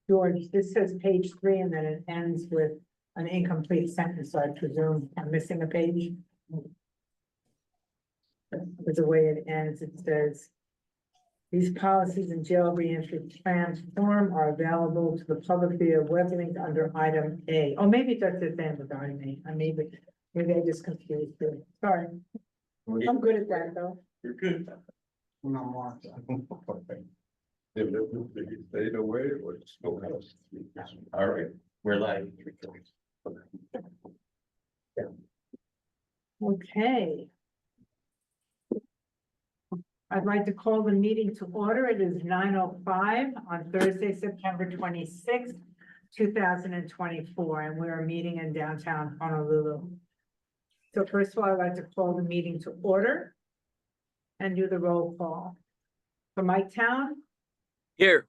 George, this says page 3 and then it ends with an incomplete sentence, so I presume I'm missing a page. With the way it ends, it says, these policies and jail reentry plan form are available to the public via web link under item A. Oh, maybe it does say regarding A. Maybe I just confused you. Sorry. I'm good at that though. You're good. No more. If it stayed away, or it's still has. All right, we're live. Okay. I'd like to call the meeting to order. It is 9:05 on Thursday, September 26th, 2024, and we're meeting in downtown Honolulu. So first of all, I'd like to call the meeting to order and do the roll call. For Mike Town, Here.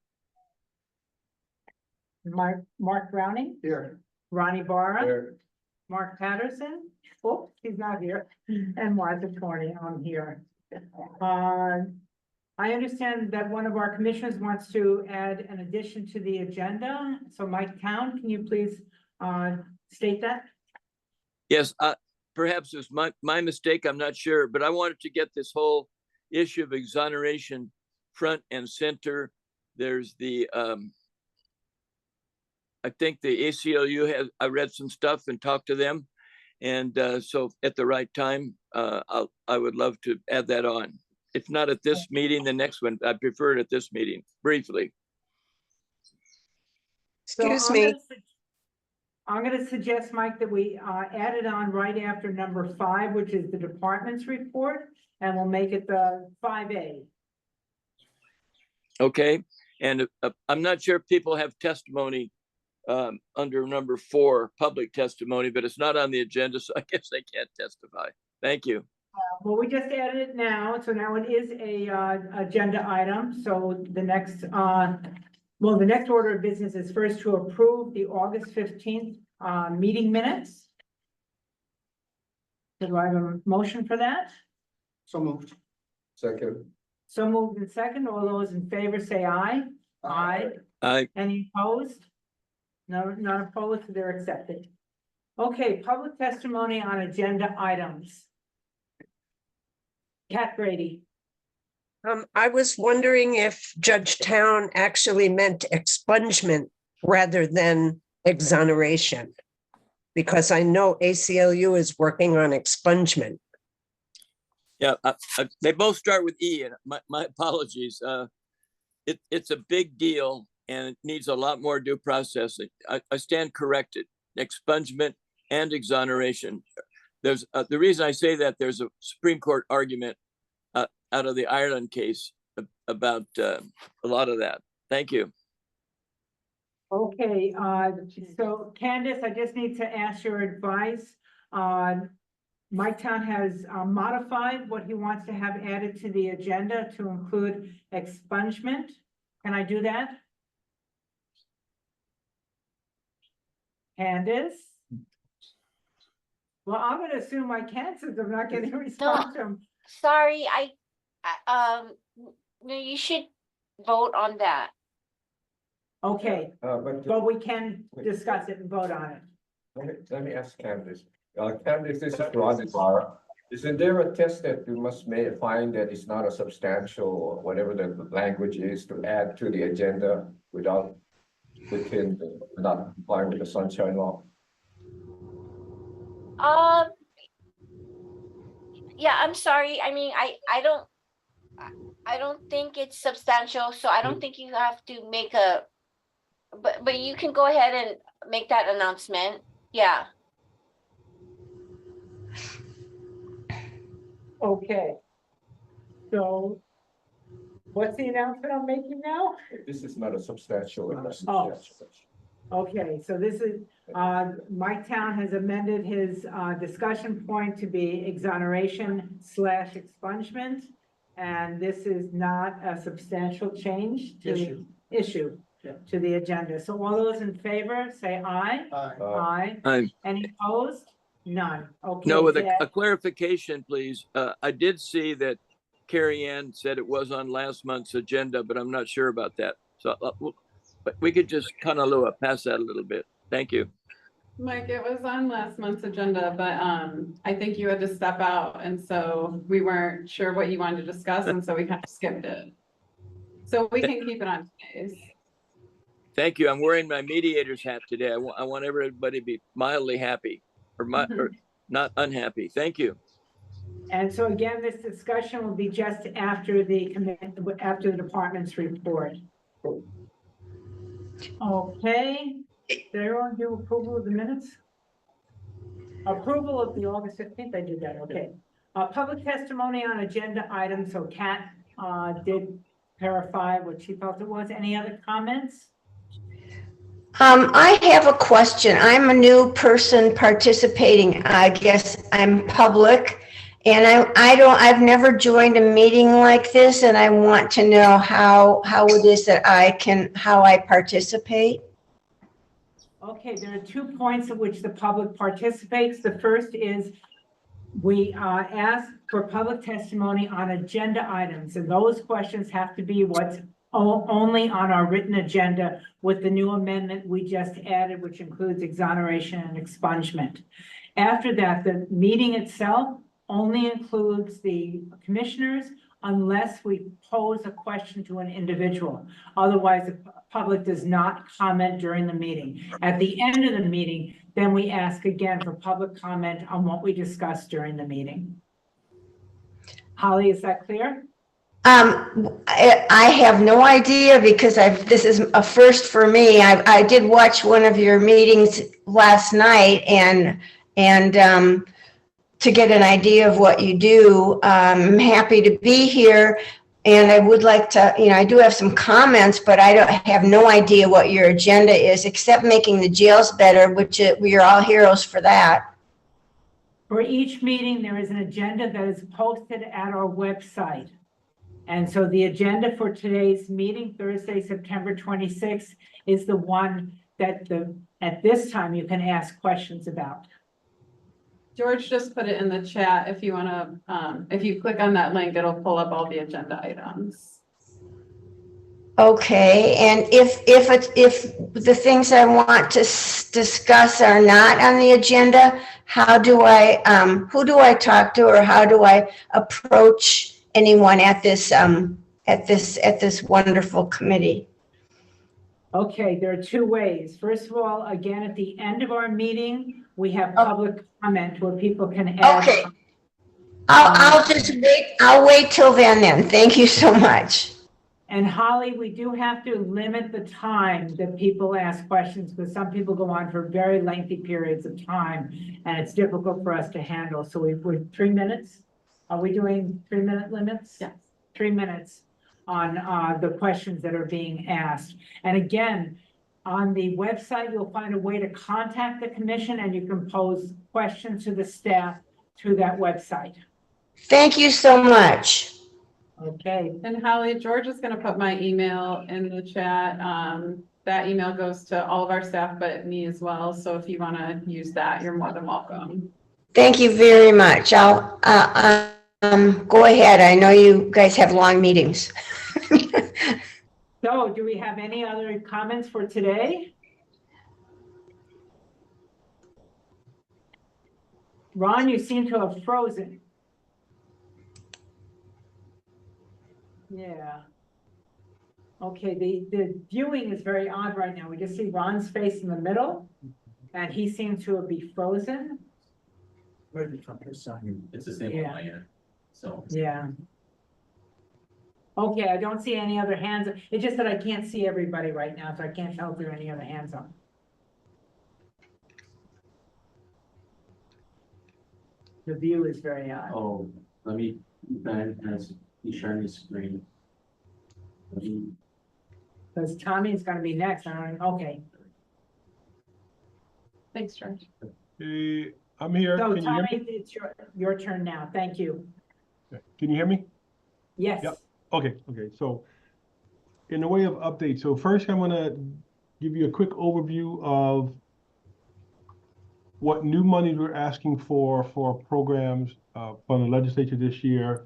Mark Browning, Here. Ronnie Barra, There. Mark Patterson, oh, he's not here, and Martha Torney, I'm here. I understand that one of our commissioners wants to add an addition to the agenda. So Mike Town, can you please state that? Yes, perhaps it's my mistake, I'm not sure, but I wanted to get this whole issue of exoneration front and center. There's the, I think the ACLU has, I read some stuff and talked to them. And so at the right time, I would love to add that on. If not at this meeting, the next one, I prefer it at this meeting, briefly. Excuse me. I'm going to suggest, Mike, that we add it on right after number 5, which is the department's report, and we'll make it the 5A. Okay, and I'm not sure if people have testimony under number 4, public testimony, but it's not on the agenda, so I guess they can't testify. Thank you. Well, we just added it now, so now it is a agenda item. So the next, the next order of business is first to approve the August 15th meeting minutes. Do I have a motion for that? So moved. Second. So moved and second. All those in favor say aye. Aye. Any opposed? No, not opposed, so they're accepted. Okay, public testimony on agenda items. Kat Brady. I was wondering if Judge Town actually meant expungement rather than exoneration, because I know ACLU is working on expungement. Yeah, they both start with E, and my apologies. It's a big deal, and it needs a lot more due process. I stand corrected. Expungement and exoneration. There's the reason I say that there's a Supreme Court argument out of the Ireland case about a lot of that. Thank you. Okay, so Candace, I just need to ask your advice. Mike Town has modified what he wants to have added to the agenda to include expungement. Can I do that? Candace? Well, I'm going to assume I can since I'm not getting a response from. Sorry, no, you should vote on that. Okay, but we can discuss it and vote on it. Let me ask Candice. Candice, this is Ronnie Barra. Isn't there a test that you must find that it's not a substantial or whatever the language is to add to the agenda without not complying with the Sunshine Law? Yeah, I'm sorry. I mean, I don't think it's substantial, so I don't think you have to make a, but you can go ahead and make that announcement. Yeah. Okay. So what's the announcement I'm making now? This is not a substantial. Oh. Okay, so this is, Mike Town has amended his discussion point to be exoneration / expungement. And this is not a substantial change to the issue to the agenda. So all those in favor say aye. Aye. Any opposed? None. Okay. No, with a clarification, please. I did see that Carrie Ann said it was on last month's agenda, but I'm not sure about that. So but we could just Honolulu past that a little bit. Thank you. Mike, it was on last month's agenda, but I think you had to step out, and so we weren't sure what you wanted to discuss, and so we kind of skipped it. So we can keep it on today's. Thank you. I'm wearing my mediator's hat today. I want everybody to be mildly happy or not unhappy. Thank you. And so again, this discussion will be just after the department's report. Okay, did everyone do approval of the minutes? Approval of the August 15th, I did that, okay. Public testimony on agenda items, so Kat did clarify what she felt it was. Any other comments? I have a question. I'm a new person participating. I guess I'm public, and I've never joined a meeting like this, and I want to know how it is that how I participate. Okay, there are 2 points at which the public participates. The first is we ask for public testimony on agenda items, and those questions have to be what's only on our written agenda with the new amendment we just added, which includes exoneration and expungement. After that, the meeting itself only includes the commissioners unless we pose a question to an individual. Otherwise, the public does not comment during the meeting. At the end of the meeting, then we ask again for public comment on what we discussed during the meeting. Holly, is that clear? I have no idea because this is a first for me. I did watch one of your meetings last night and to get an idea of what you do. I'm happy to be here, and I would like to, I do have some comments, but I have no idea what your agenda is, except making the jails better, which we are all heroes for that. For each meeting, there is an agenda that is posted at our website. And so the agenda for today's meeting, Thursday, September 26th, is the one that at this time you can ask questions about. George just put it in the chat. If you want to, if you click on that link, it'll pull up all the agenda items. Okay, and if the things I want to discuss are not on the agenda, how do who do I talk to, or how do I approach anyone at this wonderful committee? Okay, there are 2 ways. First of all, again, at the end of our meeting, we have public comment where people can add. Okay, I'll just wait. I'll wait till then. Thank you so much. And Holly, we do have to limit the time that people ask questions because some people go on for very lengthy periods of time, and it's difficult for us to handle. So we're 3 minutes. Are we doing 3-minute limits? Yes. 3 minutes on the questions that are being asked. And again, on the website, you'll find a way to contact the commission, and you can pose questions to the staff through that website. Thank you so much. Okay. And Holly, George is going to put my email in the chat. That email goes to all of our staff, but me as well. So if you want to use that, you're more than welcome. Thank you very much. I'll go ahead. I know you guys have long meetings. So do we have any other comments for today? Ron, you seem to have frozen. Yeah. Okay, the viewing is very odd right now. We just see Ron's face in the middle, and he seems to be frozen. It's the same on my end, so. Yeah. Okay, I don't see any other hands. It's just that I can't see everybody right now, so I can't tell if there are any other hands on. The view is very odd. Oh, let me, Ben has, he's sharing his screen. Because Tommy's gonna be next. Okay. Thanks, George. Hey, I'm here. So Can you hear Tommy, me? it's your turn now. Thank you. Can you hear me? Yes. Yep. Okay. So in the way of updates, so first I'm gonna give you a quick overview of what new money we're asking for programs from the legislature this year.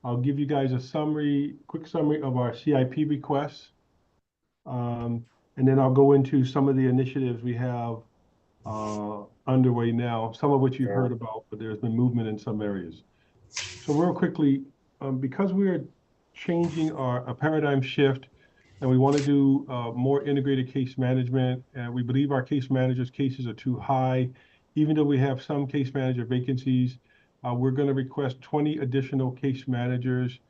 I'll give you guys a quick summary of our CIP requests. And then I'll go into some of the initiatives we have underway now, some of which you've heard about, but there's been movement in some areas. So real quickly, because we are changing a paradigm shift and we want to do more integrated case management, and we believe our case managers' cases are too high, even though we have some case manager vacancies, we're going to request 20 additional case managers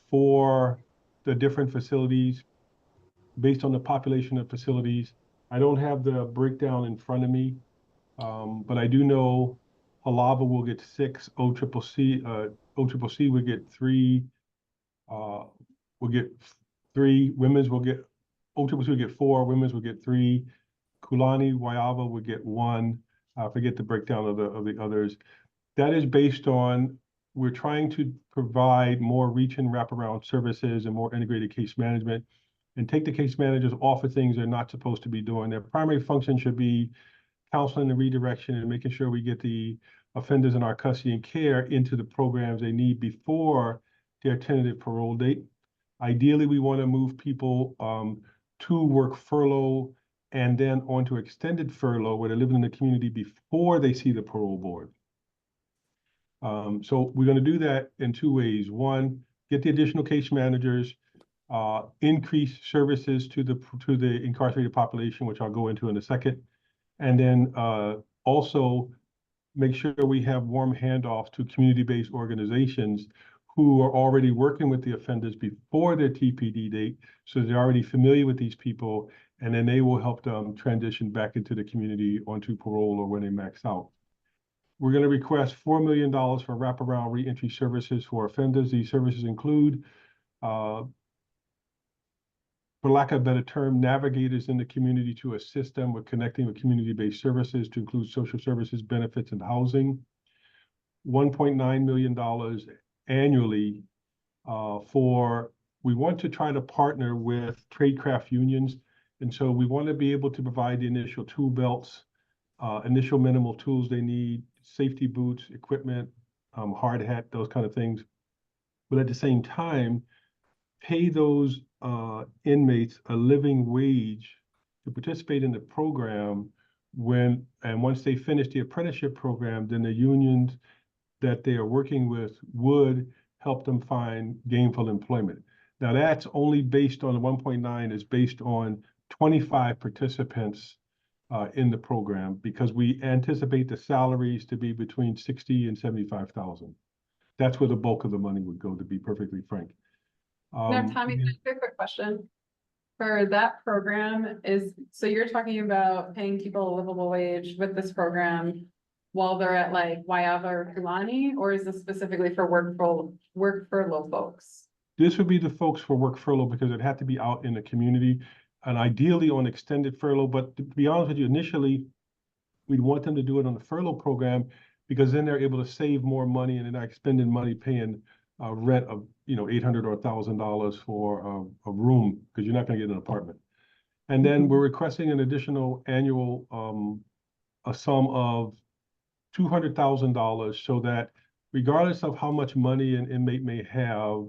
for the different facilities based on the population of facilities. I don't have the breakdown in front of me, but I do know Halava will get 6, OCCC will get 3, women's will get, OCCC will get 4, women's will get 3, Kulani, Waiava will get 1. I forget the breakdown of the others. That is based on, we're trying to provide more reach and wraparound services and more integrated case management, and take the case managers off of things they're not supposed to be doing. Their primary function should be counseling and redirection and making sure we get the offenders in our custody and care into the programs they need before their tentative parole date. Ideally, we want to move people to work furlough and then onto extended furlough where they're living in the community before they see the parole board. So we're going to do that in 2 ways. One, get the additional case managers, increase services to the incarcerated population, which I'll go into in a second. And then also make sure we have warm handoffs to community-based organizations who are already working with the offenders before their TPD date, so they're already familiar with these people, and then they will help them transition back into the community onto parole or when they max out. We're going to request $4 million for wraparound reentry services for offenders. These services include, for lack of a better term, navigators in the community to assist them with connecting with community-based services to include social services, benefits, and housing. $1.9 million annually we want to try to partner with tradecraft unions. And so we want to be able to provide the initial tool belts, initial minimal tools they need, safety boots, equipment, hard hat, those kind of things. But at the same time, pay those inmates a living wage to participate in the program once they finish the apprenticeship program, then the unions that they are working with would help them find gainful employment. Now that's only based on the 1.9 is based on 25 participants in the program, because we anticipate the salaries to be between 60 and 75,000. That's where the bulk of the money would go, to be perfectly frank. Now, Tommy, can I ask you a quick question? For that program so you're talking about paying people a livable wage with this program while they're at like Waiava or Kulani, or is this specifically for work furlough folks? This would be the folks for work furlough, because it had to be out in the community and ideally on extended furlough. But to be honest with you, initially, we'd want them to do it on the furlough program, because then they're able to save more money and they're not spending money paying rent of $800 or $1,000 for a room, because you're not going to get an apartment. And then we're requesting an additional annual a sum of $200,000, so that regardless of how much money an inmate may have,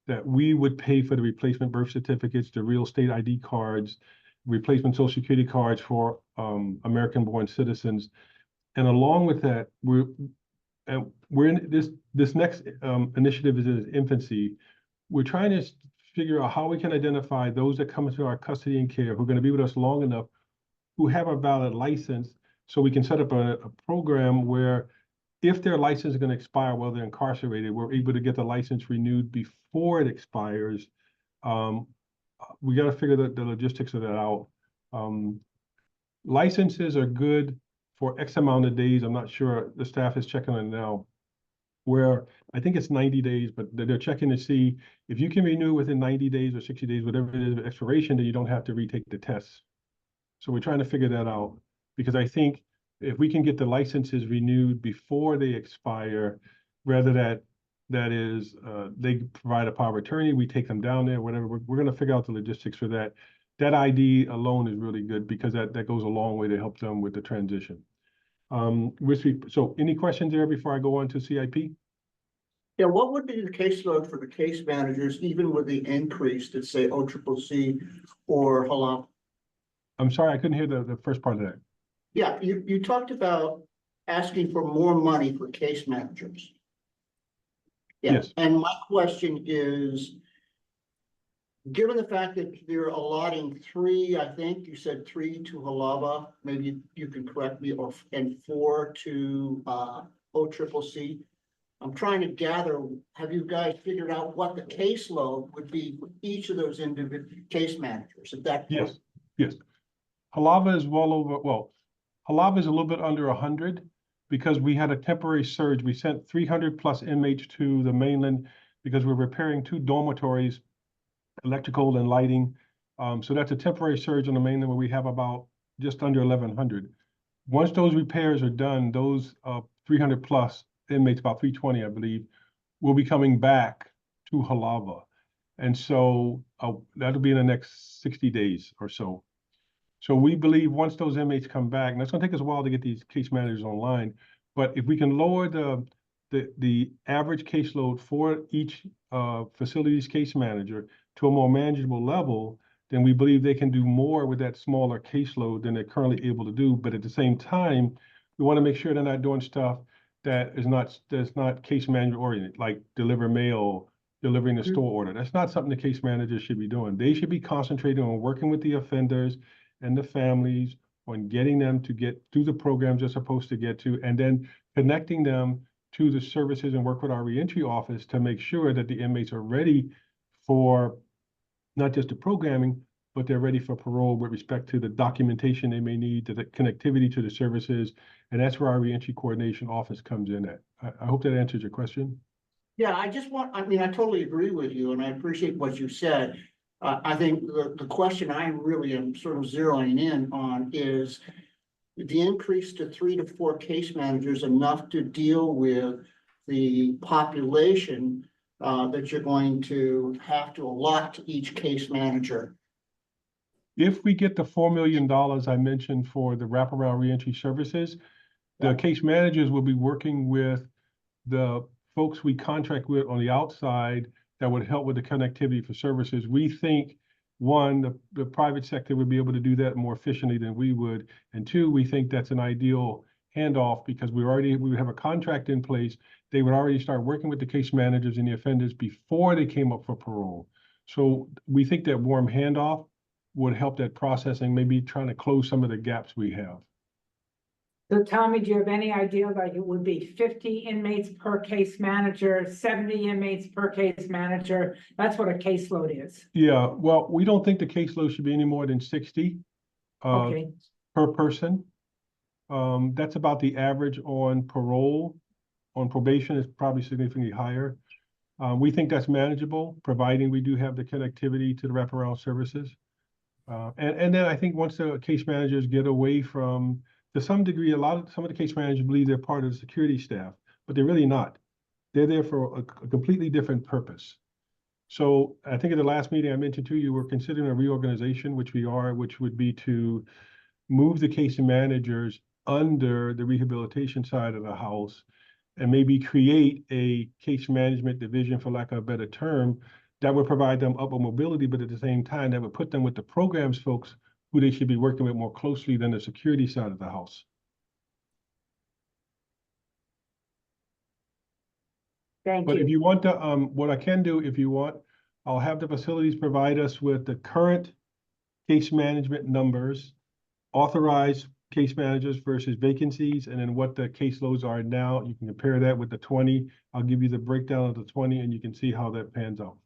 that we would pay for the replacement birth certificates, the real estate ID cards, replacement social security cards for American-born citizens. And along with that, we're in this next initiative is in its infancy. We're trying to figure out how we can identify those that come into our custody and care who are going to be with us long enough, who have a valid license, so we can set up a program where if their license is going to expire while they're incarcerated, we're able to get the license renewed before it expires. We got to figure the logistics of that out. Licenses are good for X amount of days. I'm not sure, the staff is checking on it now, where I think it's 90 days, but they're checking to see if you can renew within 90 days or 60 days, whatever it is of expiration, then you don't have to retake the tests. So we're trying to figure that out, because I think if we can get the licenses renewed before they expire, rather that is they provide a power of attorney, we take them down there, whatever, we're going to figure out the logistics for that. That ID alone is really good, because that goes a long way to help them with the transition. So any questions there before I go on to CIP? Yeah, what would be the caseload for the case managers, even with the increase to say OCCC or Halava? I'm sorry, I couldn't hear the first part of that. Yeah, you talked about asking for more money for case managers. Yeah, Yes. and my question is, given the fact that you're allotting three, I think you said 3 to Halava, maybe you can correct me, and 4 to OCCC. I'm trying to gather, have you guys figured out what the caseload would be for each of those individual case managers at that point? Yes, yes. Halava is well over, well, Halava is a little bit under 100 because we had a temporary surge. We sent 300 plus inmates to the mainland because we're repairing 2 dormitories, electrical and lighting. So that's a temporary surge on the mainland where we have about just under 1,100. Once those repairs are done, those 300 plus inmates, about 320, I believe, will be coming back to Halava. And so that'll be in the next 60 days or so. So we believe once those inmates come back, and that's going to take us a while to get these case managers online, but if we can lower the average caseload for each facility's case manager to a more manageable level, then we believe they can do more with that smaller caseload than they're currently able to do. But at the same time, we want to make sure they're not doing stuff that's not case manager oriented, like deliver mail, delivering a store order. That's not something the case managers should be doing. They should be concentrating on working with the offenders and the families on getting them to get through the programs they're supposed to get to, and then connecting them to the services and work with our reentry office to make sure that the inmates are ready for not just the programming, but they're ready for parole with respect to the documentation they may need, to the connectivity to the services. And that's where our reentry coordination office comes in at. I hope that answers your question. Yeah, I totally agree with you, and I appreciate what you said. I think the question I really am sort of zeroing in on is the increase to 3 to 4 case managers enough to deal with the population that you're going to have to allot to each case manager? If we get the $4 million I mentioned for the wraparound reentry services, the case managers will be working with the folks we contract with on the outside that would help with the connectivity for services. We think, one, the private sector would be able to do that more efficiently than we would. And 2, we think that's an ideal handoff because we would have a contract in place. They would already start working with the case managers and the offenders before they came up for parole. So we think that warm handoff would help that processing, maybe trying to close some of the gaps we have. So Tommy, do you have any idea, like it would be 50 inmates per case manager, 70 inmates per case manager? That's what a caseload is. Yeah, well, we don't think the caseload should be any more than 60 Okay, per person. That's about the average on parole. On probation, it's probably significantly higher. We think that's manageable, providing we do have the connectivity to the wraparound services. And then I think once the case managers get away from, to some degree, some of the case managers believe they're part of the security staff, but they're really not. They're there for a completely different purpose. So I think at the last meeting I mentioned to you, we're considering a reorganization, which would be to move the case managers under the rehabilitation side of the house and maybe create a case management division, for lack of a better term, that would provide them upward mobility, but at the same time, that would put them with the programs folks who they should be working with more closely than the security side of the house. thank But if you. you want to, what I can do, if you want, I'll have the facilities provide us with the current case management numbers, authorized case managers versus vacancies, and then what the caseloads are now. You can compare that with the 20. I'll give you the breakdown of the 20 and you can see how that pans out.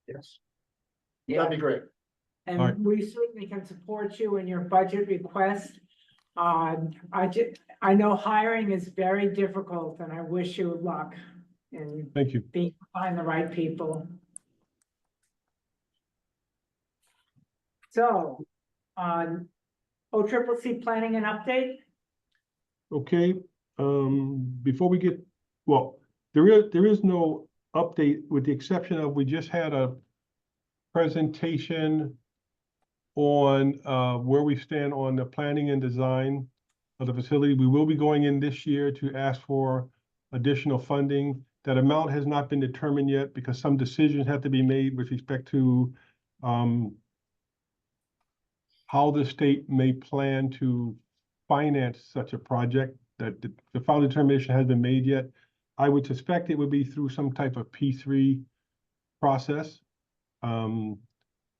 Yes. Yeah. That'd be great. And All right. we certainly can support you in your budget request. I know hiring is very difficult and I wish you luck in Thank you. find the right people. So, OCCC planning an update? Okay, before we get, well, there is no update with the exception of we just had a presentation on where we stand on the planning and design of the facility. We will be going in this year to ask for additional funding. That amount has not been determined yet because some decisions have to be made with respect to how the state may plan to finance such a project, that the final determination hasn't been made yet. I would suspect it would be through some type of P3 process,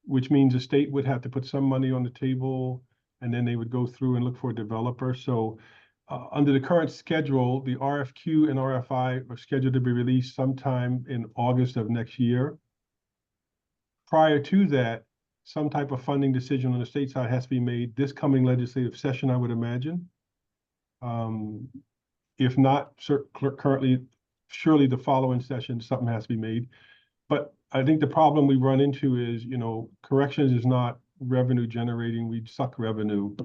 which means the state would have to put some money on the table, and then they would go through and look for a developer. So under the current schedule, the RFQ and RFI are scheduled to be released sometime in August of next year. Prior to that, some type of funding decision on the state side has to be made this coming legislative session, I would imagine. If not, currently, surely the following session, something has to be made. But I think the problem we run into is, corrections is not revenue generating. We suck revenue.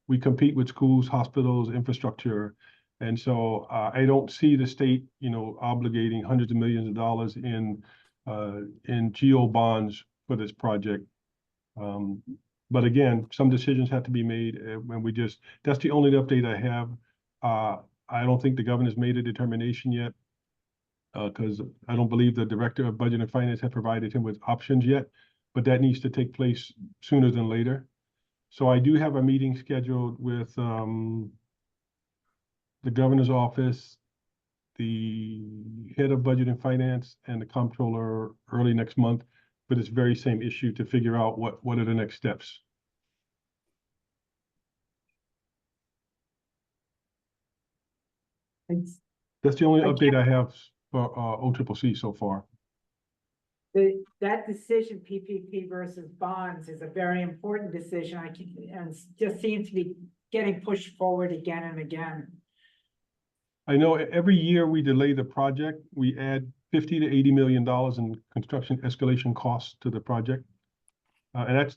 We compete with schools, hospitals, infrastructure. And so I don't see the state, obligating hundreds of millions of dollars in GO bonds for this project. But again, some decisions have to be made, and that's the only update I have. I don't think the governor's made a determination yet, because I don't believe the director of budget and finance have provided him with options yet, but that needs to take place sooner than later. So I do have a meeting scheduled with the governor's office, the head of budget and finance, and the comptroller early next month, for this very same issue, to figure out what are the next steps. That's the only update I have for OCCC so far. That decision, PPP versus bonds, is a very important decision. And just seems to be getting pushed forward again and again. I know every year we delay the project, we add $50 to $80 million in construction escalation costs to the project. And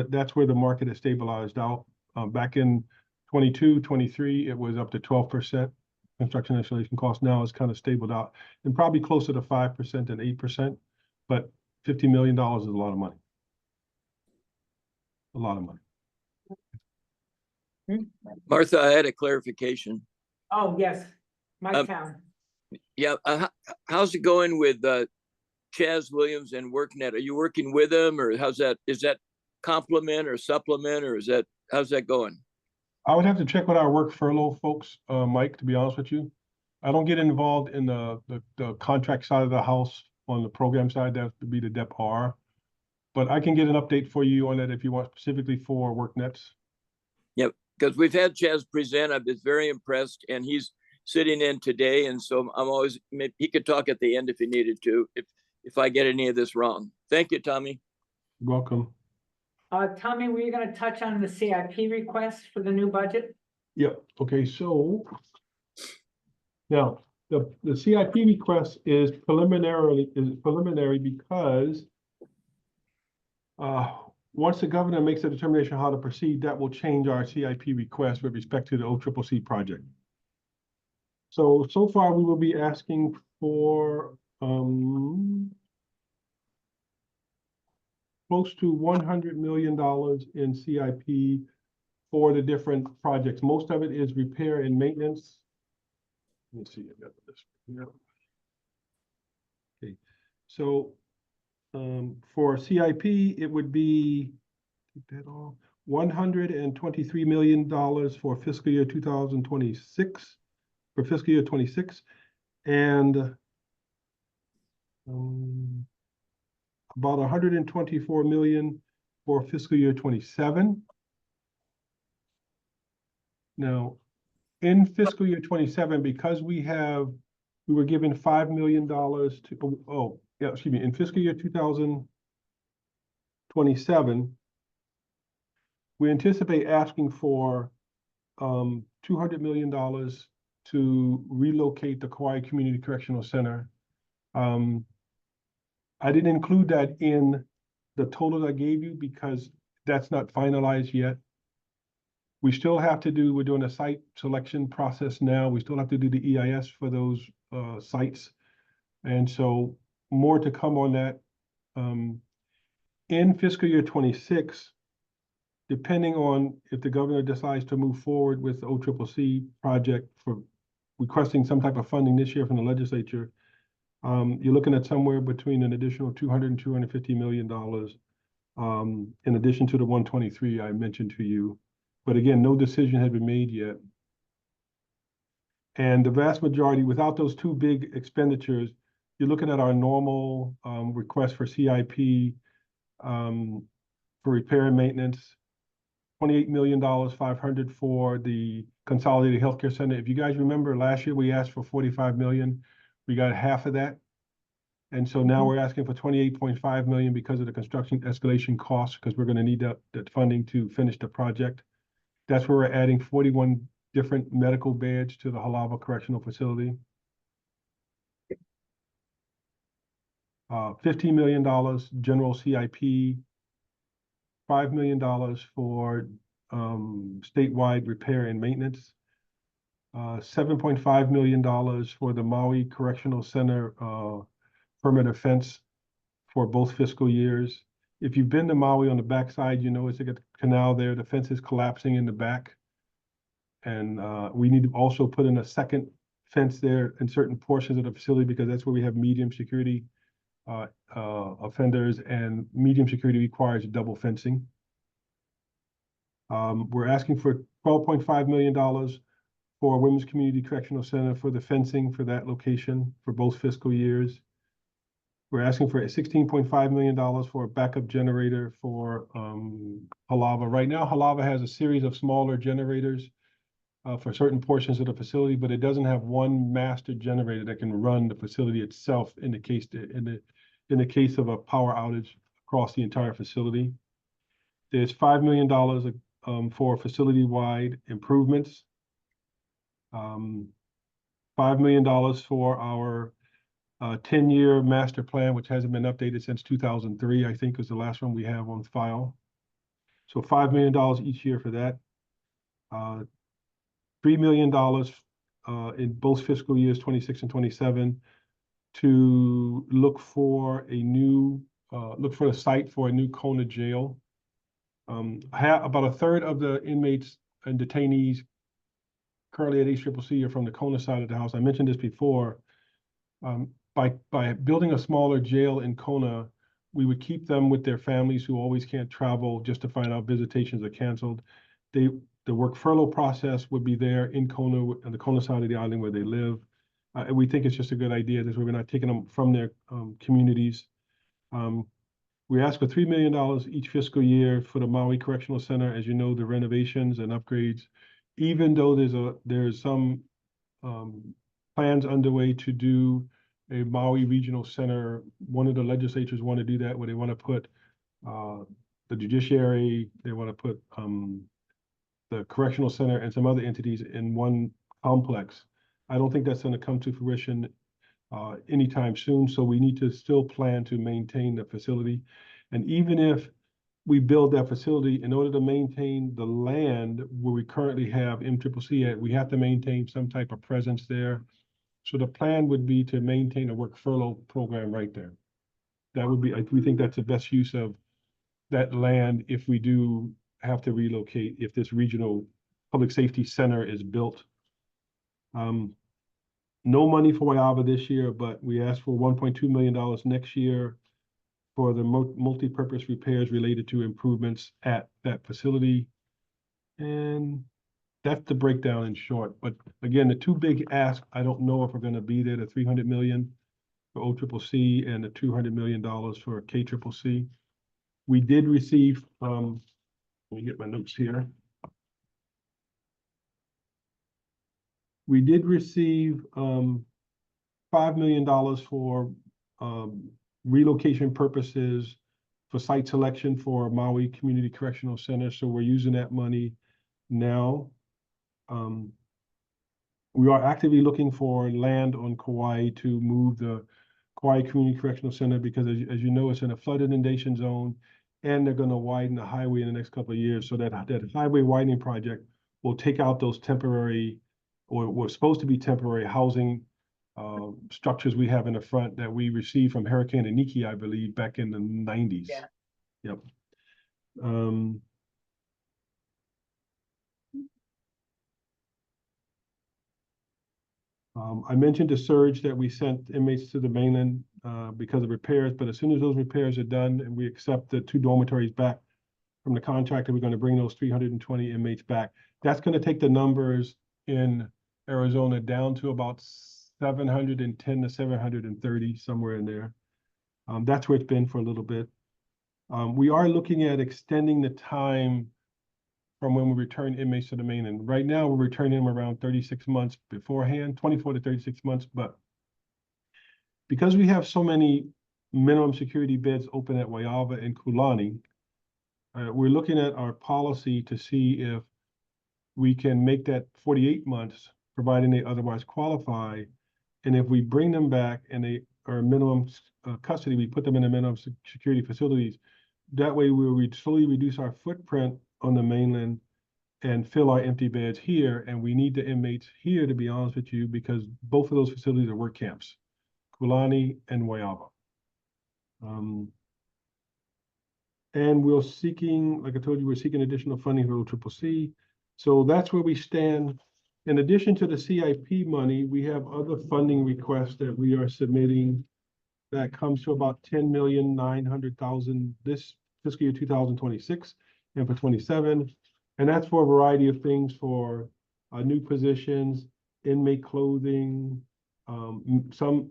that's where the market has stabilized out. Back in 22, 23, it was up to 12% construction escalation cost. Now it's kind of stabled out and probably closer to 5% than 8%. But $50 million is a lot of money. A lot of money. Martha, I had a clarification. Oh, yes, my town. Yeah, how's it going with Chaz Williams and WorkNet? Are you working with them, or how's that? Is that complement or supplement, or how's that going? I would have to check with our work furlough folks, Mike, to be honest with you. I don't get involved in the contract side of the house. On the program side, that would be the DEP-R. But I can get an update for you on that if you want, specifically for WorkNets. Yep, because we've had Chaz present. I've been very impressed, and he's sitting in today, and so he could talk at the end if he needed to, if I get any of this wrong. Thank you, Tommy. You're welcome. Tommy, were you going to touch on the CIP request for the new budget? Yep. Okay, so now the CIP request is preliminary because once the governor makes a determination how to proceed, that will change our CIP request with respect to the OCCC project. So far we will be asking for close to $100 million in CIP for the different projects. Most of it is repair and maintenance. Let me see. I got this. Yeah. Okay. So for CIP, it would be, take that off, $123 million for fiscal year 2026, for fiscal year 26, and about $124 million for fiscal year 27. Now, in fiscal year 27, because we were given $5 million to, in fiscal year 2027, we anticipate asking for $200 million to relocate the Kauai Community Correctional Center. I didn't include that in the total I gave you because that's not finalized yet. We still have to we're doing a site selection process now. We still have to do the EIS for those sites. And so more to come on that. In fiscal year 26, depending on if the governor decides to move forward with the OCCC project for requesting some type of funding this year from the legislature, you're looking at somewhere between an additional $200 and $250 million in addition to the 123 I mentioned to you. But again, no decision has been made yet. And the vast majority, without those two big expenditures, you're looking at our normal request for CIP for repair and maintenance, $28 million, 500 for the Consolidated Healthcare Center. If you guys remember, last year we asked for 45 million. We got half of that. And so now we're asking for 28.5 million because of the construction escalation costs, because we're going to need that funding to finish the project. That's where we're adding 41 different medical beds to the Hawaiʻi Correctional Facility. $15 million general CIP, $5 million for statewide repair and maintenance, $7.5 million for the Maui Correctional Center perimeter fence for both fiscal years. If you've been to Maui on the backside, you know it's like a canal there. The fence is collapsing in the back. And we need to also put in a second fence there in certain portions of the facility because that's where we have medium security offenders, and medium security requires double fencing. We're asking for $12.5 million for Women's Community Correctional Center for the fencing for that location for both fiscal years. We're asking for $16.5 million for a backup generator for Hawaiʻi. Right now, Hawaiʻi has a series of smaller generators for certain portions of the facility, but it doesn't have one master generator that can run the facility itself in the case of a power outage across the entire facility. There's $5 million for facility-wide improvements. $5 million for our 10-year master plan, which hasn't been updated since 2003, I think was the last one we have on file. So $5 million each year for that. $3 million in both fiscal years, 26 and 27, to look for a site for a new Kona jail. About a third of the inmates and detainees currently at HCCC are from the Kona side of the house. I mentioned this before. By building a smaller jail in Kona, we would keep them with their families who always can't travel just to find out visitations are canceled. The work furlough process would be there in Kona, on the Kona side of the island where they live. And we think it's just a good idea that we're not taking them from their communities. We ask for $3 million each fiscal year for the Maui Correctional Center. As you know, the renovations and upgrades, even though there's some plans underway to do a Maui Regional Center. One of the legislatures want to do that, where they want to put the judiciary, they want to put the correctional center and some other entities in one complex. I don't think that's going to come to fruition anytime soon. So we need to still plan to maintain the facility. And even if we build that facility, in order to maintain the land where we currently have MCCC at, we have to maintain some type of presence there. So the plan would be to maintain a work furlough program right there. That would be, we think that's the best use of that land if we do have to relocate, if this regional public safety center is built. No money for Waiava this year, but we asked for $1.2 million next year for the multi-purpose repairs related to improvements at that facility. And that's the breakdown in short. But again, the two big asks, I don't know if we're going to be there, the $300 million for OCCC and the $200 million for KCCC. We did receive, let me get my notes here. We did receive $5 million for relocation purposes for site selection for Maui Community Correctional Center. So we're using that money now. We are actively looking for land on Kauai to move the Kauai Community Correctional Center because, as you know, it's in a flood inundation zone, and they're going to widen the highway in the next couple of years. So that highway widening project will take out those temporary, or were supposed to be temporary housing structures we have in the front that we received from Hurricane Iniki, I believe, back in the 90s. Yeah. Yep. I mentioned the surge that we sent inmates to the mainland because of repairs, but as soon as those repairs are done and we accept the 2 dormitories back from the contractor, we're going to bring those 320 inmates back. That's going to take the numbers in Arizona down to about 710 to 730, somewhere in there. That's where it's been for a little bit. We are looking at extending the time from when we return inmates to the mainland. Right now, we're returning them around 36 months beforehand, 24 to 36 months, but because we have so many minimum security beds open at Leiopapa and Kulani, we're looking at our policy to see if we can make that 48 months, providing they otherwise qualify. And if we bring them back and they are minimum custody, we put them in the minimum security facilities. That way we'll slowly reduce our footprint on the mainland and fill our empty beds here. And we need the inmates here, to be honest with you, because both of those facilities are work camps, Kulani and Leiopapa. And we're seeking, like I told you, we're seeking additional funding for OCCC. So that's where we stand. In addition to the CIP money, we have other funding requests that we are submitting that comes to about $10,900,000 this fiscal year 2026 and for 27. And that's for a variety of things, for new positions, inmate clothing, some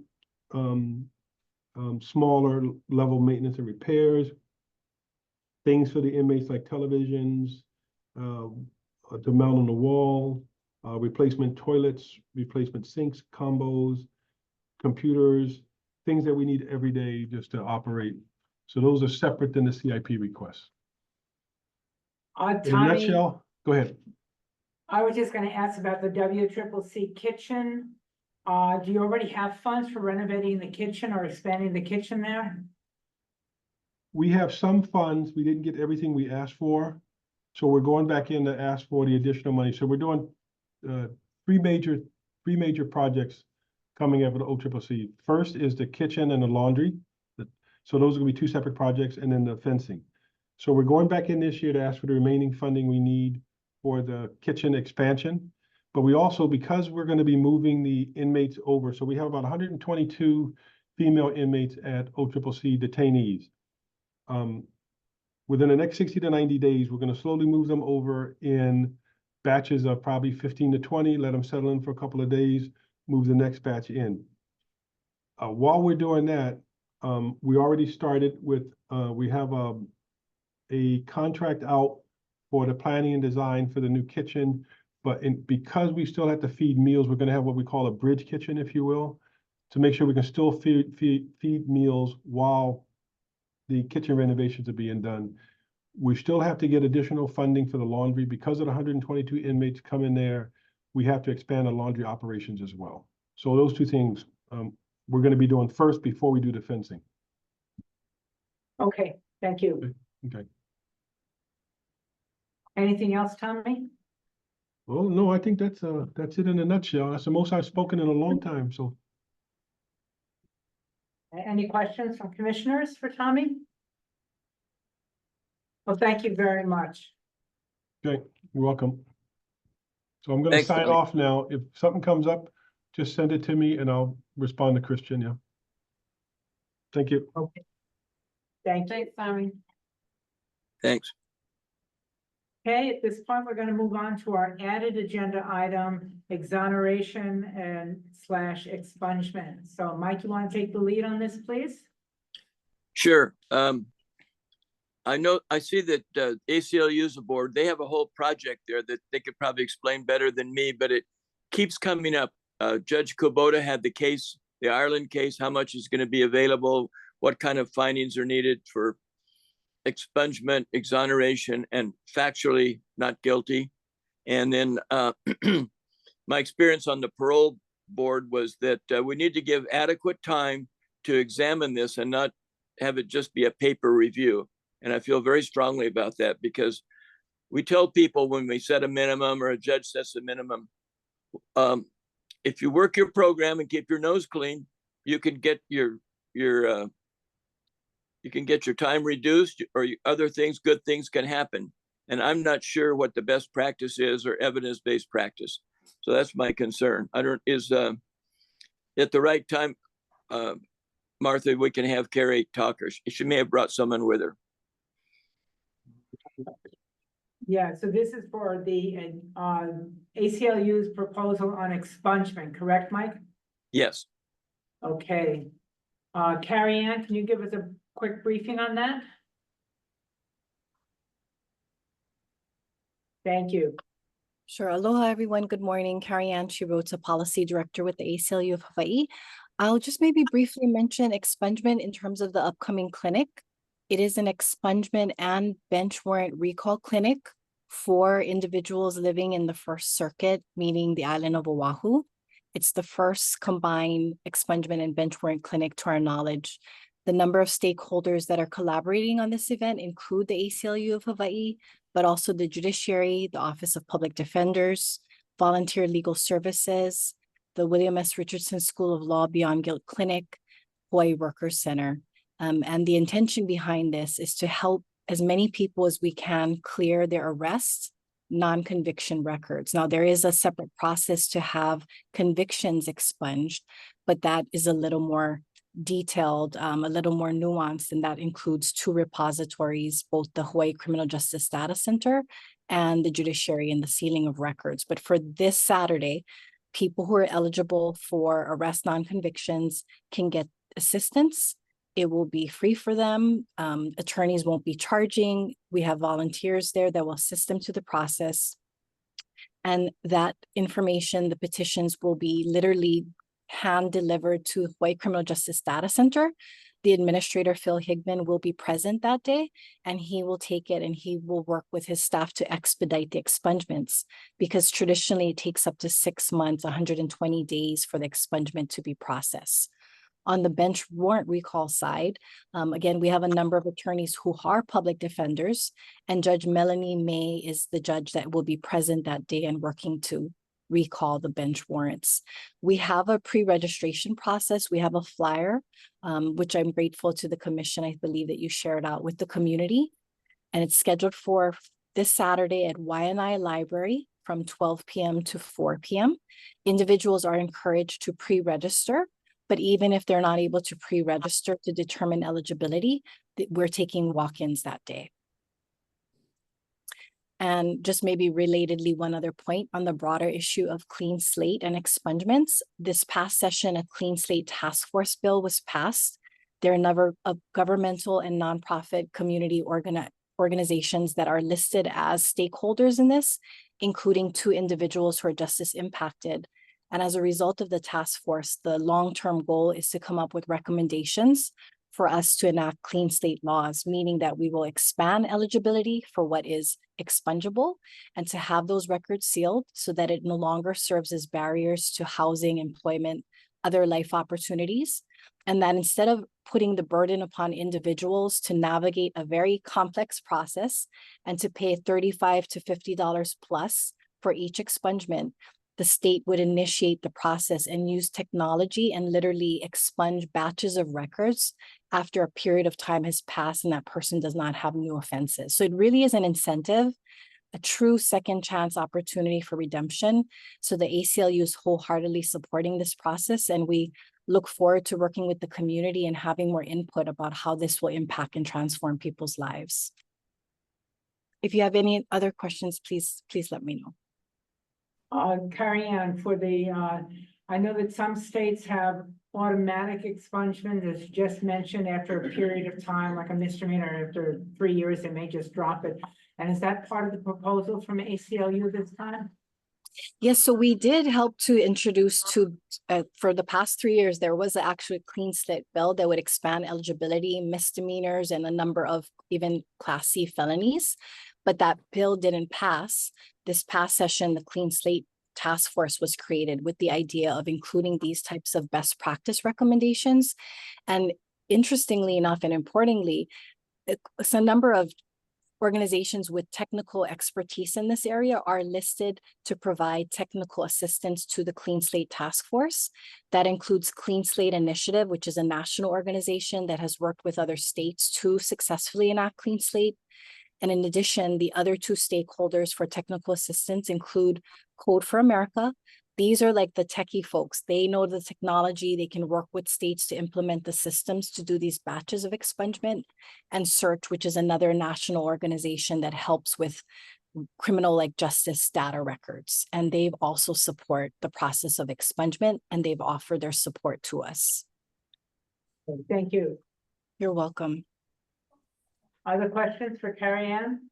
smaller level maintenance and repairs, things for the inmates like televisions, to mount on the wall, replacement toilets, replacement sinks, combos, computers, things that we need every day just to operate. So those are separate than the CIP requests. In a Tommy, nutshell, go ahead. I was just gonna ask about the WCCC kitchen. Do you already have funds for renovating the kitchen or expanding the kitchen there? We have some funds. We didn't get everything we asked for. So we're going back in to ask for the additional money. So we're doing three major projects coming up with the OCCC. First is the kitchen and the laundry. So those are gonna be 2 separate projects, and then the fencing. So we're going back in this year to ask for the remaining funding we need for the kitchen expansion. But we also, because we're gonna be moving the inmates over, so we have about 122 female inmates at OCCC detainees. Within the next 60 to 90 days, we're gonna slowly move them over in batches of probably 15 to 20, let them settle in for a couple of days, move the next batch in. While we're doing that, we already started with, we have a contract out for the planning and design for the new kitchen, but because we still have to feed meals, we're gonna have what we call a bridge kitchen, if you will, to make sure we can still feed meals while the kitchen renovations are being done. We still have to get additional funding for the laundry. Because of the 122 inmates coming there, we have to expand the laundry operations as well. So those 2 things we're gonna be doing first before we do the fencing. Okay, thank you. Okay. Anything else, Tommy? Well, no, I think that's it in a nutshell. That's the most I've spoken in a long time, so. Any questions from commissioners for Tommy? Well, thank you very much. Okay, you're welcome. So I'm gonna Thanks, sign Tommy. off now. If something comes up, just send it to me and I'll respond to Christian, yeah. Thank you. Okay. Thank you. Thanks, Tommy. Thanks. Okay, at this point, we're gonna move on to our added agenda item, exoneration and / expungement. So Mike, you wanna take the lead on this, please? Sure. I see that ACLU is aboard. They have a whole project there that they could probably explain better than me, but it keeps coming up. Judge Kubota had the case, the Ireland case, how much is going to be available, what kind of findings are needed for expungement, exoneration, and factually not guilty. And then my experience on the parole board was that we need to give adequate time to examine this and not have it just be a paper review. And I feel very strongly about that, because we tell people when we set a minimum or a judge sets a minimum, if you work your program and keep your nose clean, you can get your time reduced, or other things, good things can happen. And I'm not sure what the best practice is, or evidence-based practice. So that's my concern. At the right time, Martha, we can have Carrie talk, or she may have brought someone with her. Yeah, so this is for the ACLU's proposal on expungement, correct, Mike? Yes. Okay. Carrie Ann, can you give us a quick briefing on that? Thank you. Sure. Aloha, everyone. Good morning. Carrie Ann Chirota, Policy Director with the ACLU of Hawaii. I'll just maybe briefly mention expungement in terms of the upcoming clinic. It is an expungement and bench warrant recall clinic for individuals living in the First Circuit, meaning the island of Oahu. It's the first combined expungement and bench warrant clinic to our knowledge. The number of stakeholders that are collaborating on this event include the ACLU of Hawaii, but also the judiciary, the Office of Public Defenders, Volunteer Legal Services, the William S. Richardson School of Law Beyond Guilt Clinic, Hawaii Workers Center. And the intention behind this is to help as many people as we can clear their arrest, non-conviction records. Now, there is a separate process to have convictions expunged, but that is a little more detailed, a little more nuanced, and that includes 2 repositories, both the Hawaii Criminal Justice Data Center and the judiciary and the sealing of records. But for this Saturday, people who are eligible for arrest non-convictions can get assistance. It will be free for them. Attorneys won't be charging. We have volunteers there that will assist them to the process. And that information, the petitions, will be literally hand delivered to Hawaii Criminal Justice Data Center. The administrator, Phil Higman, will be present that day, and he will take it and he will work with his staff to expedite the expungements, because traditionally it takes up to 6 months, 120 days for the expungement to be processed. On the bench warrant recall side, again, we have a number of attorneys who are public defenders, and Judge Melanie May is the judge that will be present that day and working to recall the bench warrants. We have a pre-registration process. We have a flyer, which I'm grateful to the commission. I believe that you shared out with the community, and it's scheduled for this Saturday at Waianae Library from 12 p.m. to 4 p.m. Individuals are encouraged to pre-register, but even if they're not able to pre-register to determine eligibility, we're taking walk-ins that day. And just maybe relatedly, one other point on the broader issue of clean slate and expungements. This past session, a clean slate task force bill was passed. There are a number of governmental and nonprofit community organizations that are listed as stakeholders in this, including 2 individuals who are justice impacted. And as a result of the task force, the long-term goal is to come up with recommendations for us to enact clean slate laws, meaning that we will expand eligibility for what is expungible and to have those records sealed so that it no longer serves as barriers to housing, employment, other life opportunities. And that instead of putting the burden upon individuals to navigate a very complex process and to pay $35 to $50 plus for each expungement, the state would initiate the process and use technology and literally expunge batches of records after a period of time has passed and that person does not have new offenses. So it really is an incentive, a true second chance opportunity for redemption. So the ACLU is wholeheartedly supporting this process, and we look forward to working with the community and having more input about how this will impact and transform people's lives. If you have any other questions, please let me know. Carrie Ann, for the, I know that some states have automatic expungement, as just mentioned, after a period of time, like a misdemeanor, after 3 years, they may just drop it. And is that part of the proposal from ACLU this time? Yes, so we did help to introduce for the past 3 years, there was actually a clean slate bill that would expand eligibility, misdemeanors, and a number of even Class C felonies. But that bill didn't pass. This past session, the Clean Slate Task Force was created with the idea of including these types of best practice recommendations. And interestingly enough, and importantly, it's a number of organizations with technical expertise in this area are listed to provide technical assistance to the Clean Slate Task Force. That includes Clean Slate Initiative, which is a national organization that has worked with other states to successfully enact Clean Slate. And in addition, the other 2 stakeholders for technical assistance include Code for America, These are like the techie folks. They know the technology. They can work with states to implement the systems to do these batches of expungement. And CERT, which is another national organization that helps with criminal like justice data records. And they've also support the process of expungement, and they've offered their support to us. Thank you. You're welcome. Other questions for Carrie Ann?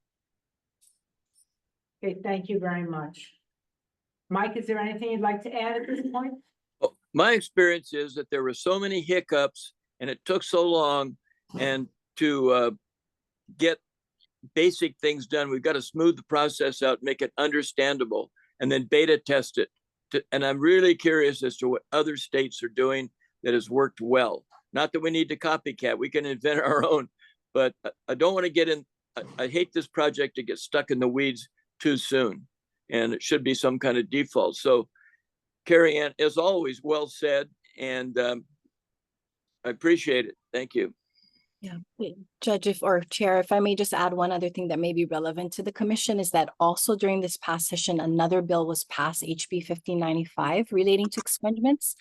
Okay, thank you very much. Mike, is there anything you'd like to add at this point? Well, my experience is that there were so many hiccups and it took so long, and to get basic things done, we've got to smooth the process out, make it understandable, and then beta test it. And I'm really curious as to what other states are doing that has worked well. Not that we need to copycat, we can invent our own, but I don't want to get in. I hate this project to get stuck in the weeds too soon, and it should be some kind of default. So Carrie Ann, as always, well said, and I appreciate it. Thank you. Yeah, Judge, or Chair, if I may just add one other thing that may be relevant to the commission is that also during this past session, another bill was passed, HB 1595, relating to expungements.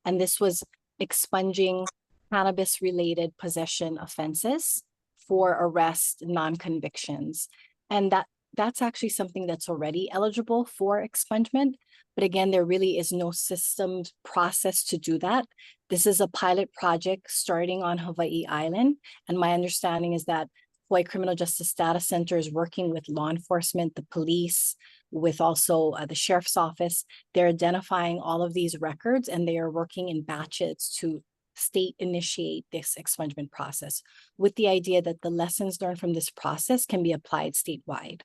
And this was expunging cannabis-related possession offenses for arrest, non-convictions. And that's actually something that's already eligible for expungement. But again, there really is no system process to do that. This is a pilot project starting on Hawaiʻi Island. And my understanding is that Hawaii Criminal Justice Data Center is working with law enforcement, the police, with also the sheriff's office. They're identifying all of these records, and they are working in batches to state initiate this expungement process, with the idea that the lessons learned from this process can be applied statewide.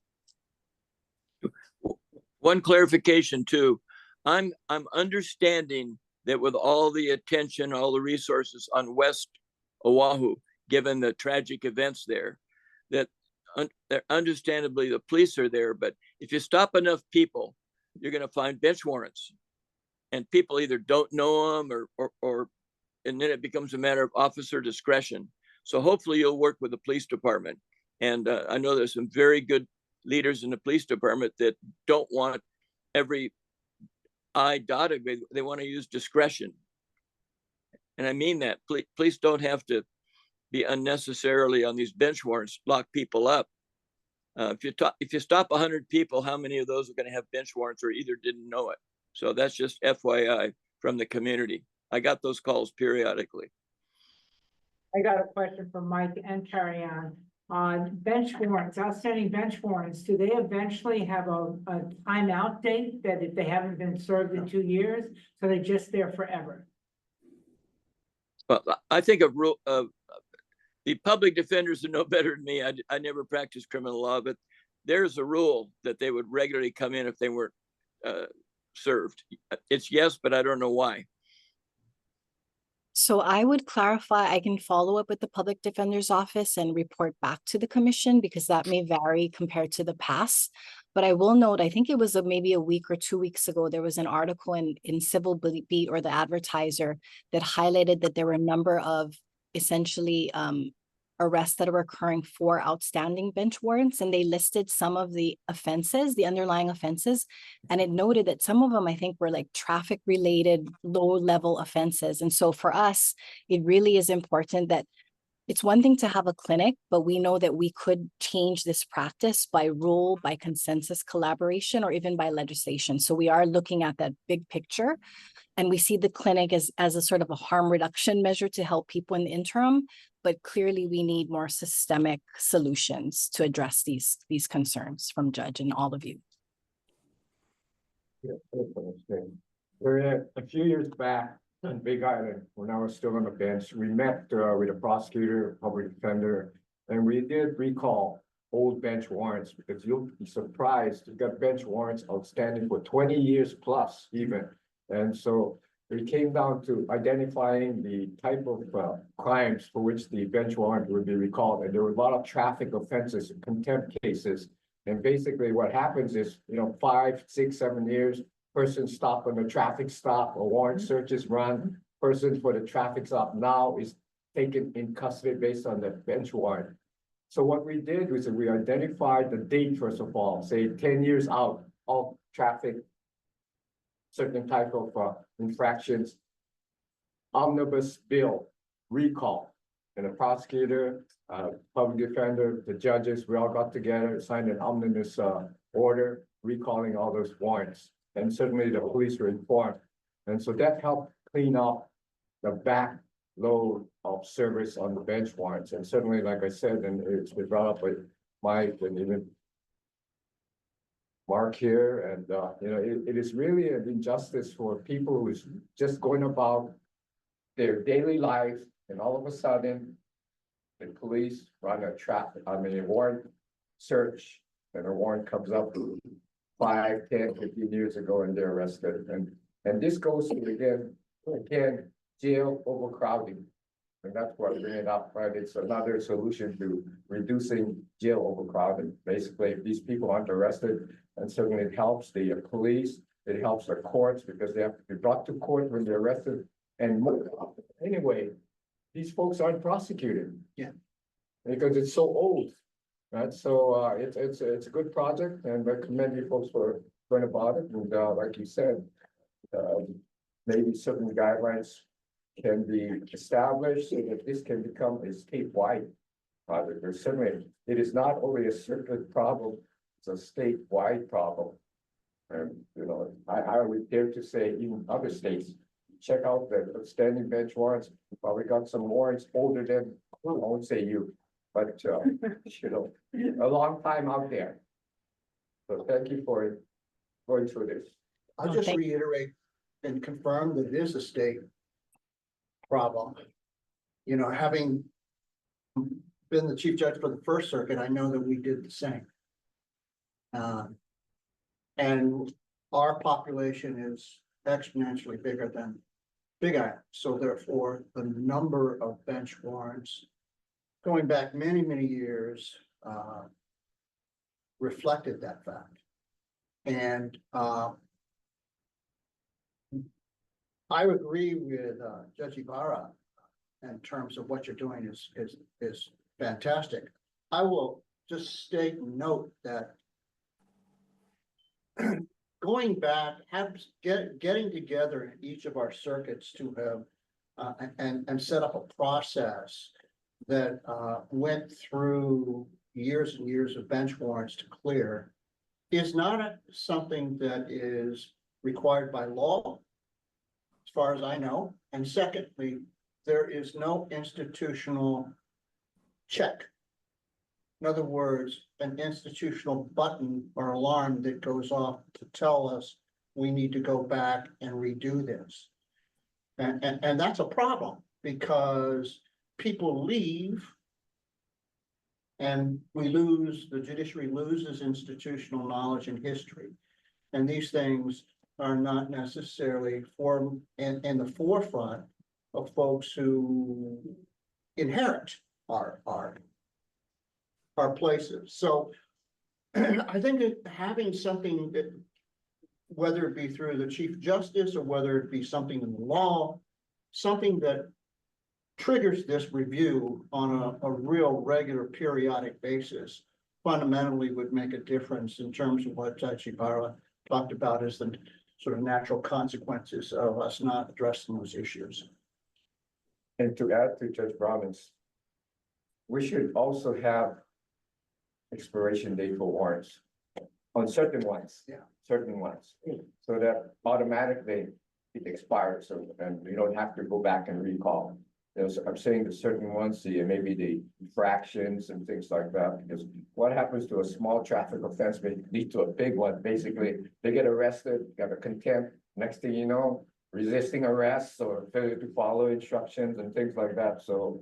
One clarification too, I'm understanding that with all the attention, all the resources on West Oahu, given the tragic events there, that understandably the police are there, but if you stop enough people, you're going to find bench warrants, and people either don't know them or and then it becomes a matter of officer discretion. So hopefully you'll work with the police department. And I know there's some very good leaders in the police department that don't want every I dotted. They want to use discretion. And I mean that. Police don't have to be unnecessarily on these bench warrants, lock people up. If you stop 100 people, how many of those are going to have bench warrants or either didn't know it? So that's just FYI from the community. I got those calls periodically. I got a question from Mike and Carrie Ann on bench warrants, outstanding bench warrants. Do they eventually have a timeout date that if they haven't been served in 2 years, so they're just there forever? Well, I think the public defenders are no better than me. I never practiced criminal law, but there's a rule that they would regularly come in if they weren't served. It's yes, but I don't know why. So I would clarify, I can follow up with the public defender's office and report back to the commission, because that may vary compared to the past. But I will note, I think it was maybe a week or 2 weeks ago, there was an article in Civil Beat or the Advertiser that highlighted that there were a number of essentially arrests that are occurring for outstanding bench warrants, and they listed some of the offenses, the underlying offenses, and it noted that some of them I think were like traffic related low-level offenses. And so for us, it really is important that it's one thing to have a clinic, but we know that we could change this practice by rule, by consensus collaboration, or even by legislation. So we are looking at that big picture. And we see the clinic as a sort of a harm reduction measure to help people in the interim, but clearly we need more systemic solutions to address these concerns from Judge and all of you. Yeah, a few years back on Big Island, when I was still on the bench, we met with a prosecutor, public defender, and we did recall old bench warrants, because you'll be surprised, you've got bench warrants outstanding for 20 years plus even. And so it came down to identifying the type of crimes for which the bench warrant would be recalled. And there were a lot of traffic offenses, contempt cases. And basically what happens is, 5, 6, 7 years, person stopped on a traffic stop, a warrant search is run, person for the traffic stop now is taken in custody based on the bench warrant. So what we did was we identified the date, first of all, say 10 years out, all traffic certain type of infractions. Omnibus bill recall, and the prosecutor, public defender, the judges, we all got together, signed an omnibus order recalling all those warrants. And certainly the police were informed. And so that helped clean up the backload of service on the bench warrants. And certainly, like I said, and it's been brought up with Mike and even Mark here, and you know, it is really an injustice for people who's just going about their daily lives, and all of a sudden, the police run a warrant search, and a warrant comes up 5, 10, 15 years ago, and they're arrested. And this goes to again, jail overcrowding. And that's what I bring it up, right? It's another solution to reducing jail overcrowding. Basically, if these people aren't arrested, and certainly it helps the police, it helps the courts because they have to be brought to court when they're arrested. And anyway, these folks aren't prosecuted. Yeah. Because it's so old, right? So it's a good project, and I commend you folks for going about it. And like you said, maybe certain guidelines can be established so that this can become a statewide project. Or certainly, it is not only a circuit problem, it's a statewide problem. And you know, I would dare to say even other states, check out the standing bench warrants. We probably got some warrants older than, I won't say you, but you know, a long time out there. So thank you for going through this. I'll just reiterate and confirm that it is a state problem. You know, having been the chief judge for the First Circuit, I know that we did the same. And our population is exponentially bigger than Big Island. So therefore, the number of bench warrants going back many, many years reflected that fact. And I agree with Judge Ibarra in terms of what you're doing is fantastic. I will just state and note that going back, getting together in each of our circuits to have and set up a process that went through years and years of bench warrants to clear is not something that is required by law, as far as I know. And secondly, there is no institutional check. In other words, an institutional button or alarm that goes off to tell us we need to go back and redo this. And that's a problem because people leave and the judiciary loses institutional knowledge and history. And these things are not necessarily in the forefront of folks who inherit our places. So I think that having something that, whether it be through the Chief Justice or whether it be something in the law, something that triggers this review on a real regular periodic basis, fundamentally would make a difference in terms of what Judge Ibarra talked about as the sort of natural consequences of us not addressing those issues. And to add to Judge Brahman's, we should also have expiration date for warrants on certain ones. Yeah. Certain ones, so that automatically it expires, and you don't have to go back and recall. I'm saying the certain ones, maybe the infractions and things like that, because what happens to a small traffic offense may lead to a big one. Basically, they get arrested, got a contempt, next thing you know, resisting arrest or failure to follow instructions and things like that. So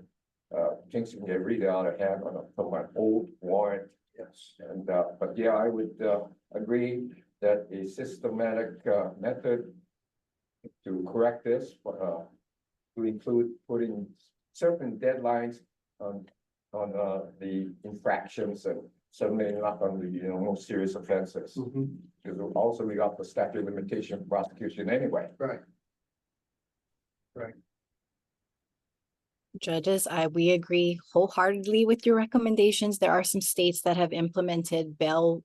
things can get really out of hand from an old warrant. Yes. And but yeah, I would agree that a systematic method to correct this, to include putting certain deadlines on the infractions and certainly not on the most serious offenses. Because also we got the statute of limitation for prosecution anyway. Right. Right. Judges, we agree wholeheartedly with your recommendations. There are some states that have implemented bail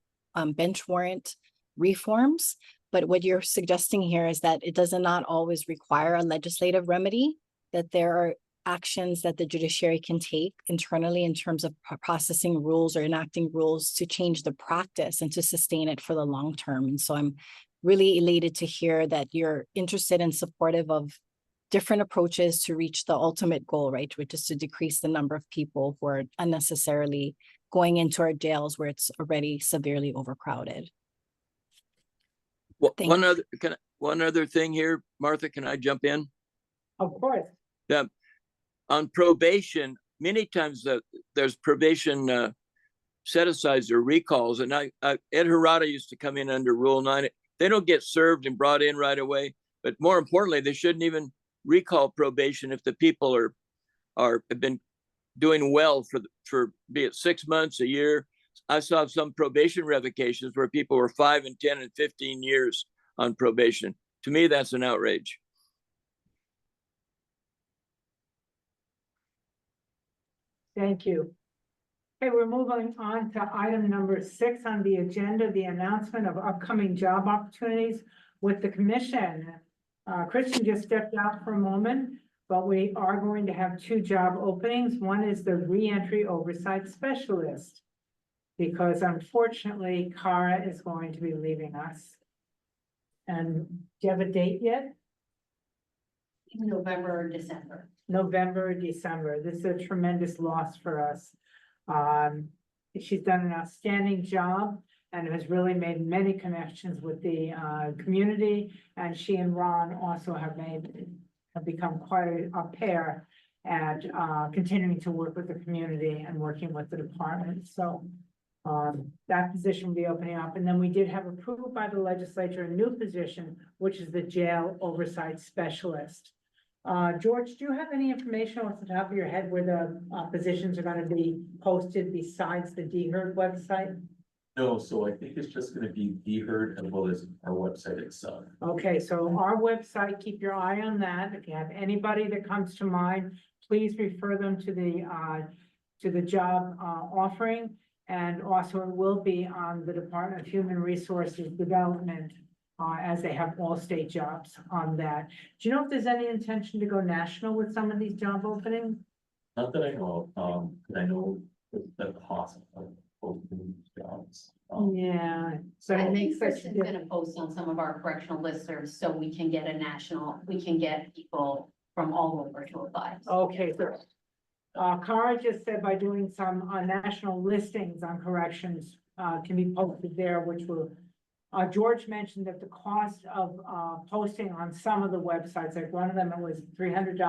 bench warrant reforms. But what you're suggesting here is that it does not always require a legislative remedy, that there are actions that the judiciary can take internally in terms of processing rules or enacting rules to change the practice and to sustain it for the long term. And so I'm really elated to hear that you're interested and supportive of different approaches to reach the ultimate goal, right? Which is to decrease the number of people who are unnecessarily going into our jails where it's already severely overcrowded. Well, Thank one other thing here, Martha, can I jump in? Of course. Yeah. On probation, many times there's probation set-asides or recalls, and Ed Harada used to come in under Rule 9. They don't get served and brought in right away, but more importantly, they shouldn't even recall probation if the people have been doing well for be it 6 months, a year. I saw some probation revocations where people were 5 and 10 and 15 years on probation. To me, that's an outrage. Thank you. Okay, we're moving on to item number 6 on the agenda, the announcement of upcoming job opportunities with the commission. Christian just stepped out for a moment, but we are going to have 2 job openings. One is the reentry oversight specialist, because unfortunately, Cara is going to be leaving us. And do you have a date yet? November or December. November or December. This is a tremendous loss for us. She's done an outstanding job and has really made many connections with the community. And she and Ron also have become quite a pair at continuing to work with the community and working with the department. So that position will be opening up. And then we did have approved by the legislature a new position, which is the jail oversight specialist. George, do you have any information off the top of your head where the positions are going to be posted besides the DHERD website? No, so I think it's just gonna be DHERD as well as our website itself. Okay, so our website, keep your eye on that. If you have anybody that comes to mind, please refer them to the job offering. And also it will be on the Department of Human Resources Development as they have all state jobs on that. Do you know if there's any intention to go national with some of these job openings? Not that I know of, but I know the cost of opening jobs. Yeah, so I it think makes such a Kristen's difference. gonna post on some of our correctional listservs, so we can get we can get people from all over to apply. Okay, so Cara just said by doing some national listings on corrections can be posted there, which will. George mentioned that the cost of posting on some of the websites, like one of them, it was $300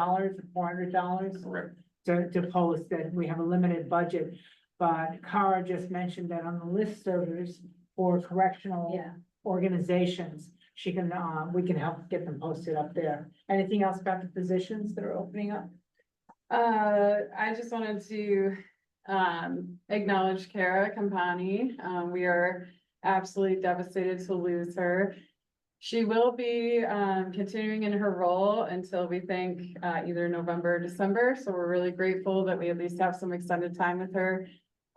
or $400 Correct. to post, that we have a limited budget. But Cara just mentioned that on the list servers for correctional organizations, she can we can help get them posted up there. Anything else about the positions that are opening up? I just wanted to acknowledge Kara Campani. We are absolutely devastated to lose her. She will be continuing in her role until we think either November or December. So we're really grateful that we at least have some extended time with her.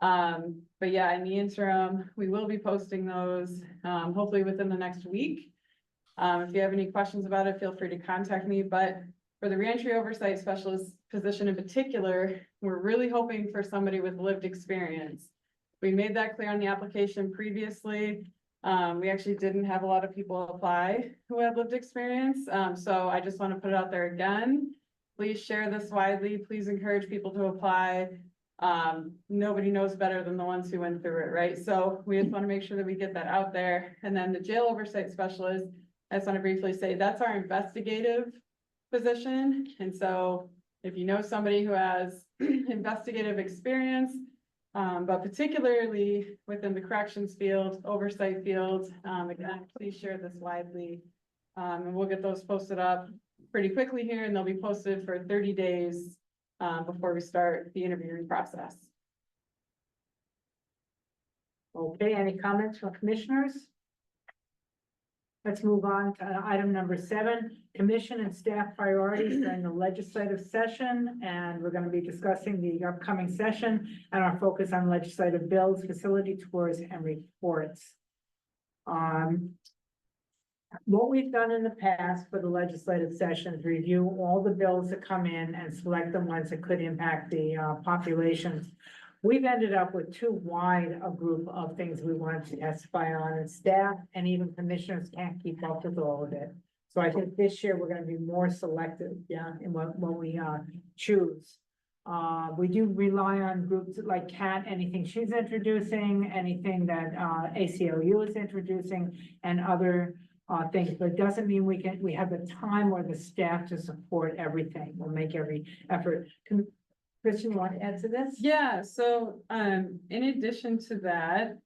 But yeah, in the interim, we will be posting those hopefully within the next week. If you have any questions about it, feel free to contact me. But for the reentry oversight specialist position in particular, we're really hoping for somebody with lived experience. We made that clear on the application previously. We actually didn't have a lot of people apply who had lived experience. So I just want to put it out there again. Please share this widely. Please encourage people to apply. Nobody knows better than the ones who went through it, right? So we just want to make sure that we get that out there. And then the jail oversight specialist, I just want to briefly say that's our investigative position. And so if you know somebody who has investigative experience, but particularly within the corrections field, oversight field, again, please share this widely. And we'll get those posted up pretty quickly here, and they'll be posted for 30 days before we start the interviewing process. Okay, any comments from commissioners? Let's move on to item number 7, commission and staff priorities during the legislative session. And we're going to be discussing the upcoming session and our focus on legislative bills, facility tours, and reports. what we've done in the past for the legislative sessions, review all the bills that come in and select the ones that could impact the populations. We've ended up with too wide a group of things we wanted to testify on, and staff and even commissioners can't keep up with all of it. So I think this year we're gonna be more selective, in what we choose. We do rely on groups like Kat, anything she's introducing, anything that ACLU is introducing, and other things, but it doesn't mean we have the time or the staff to support everything. We'll make every effort. Christian, you want to add to this? Yeah, so in addition to that,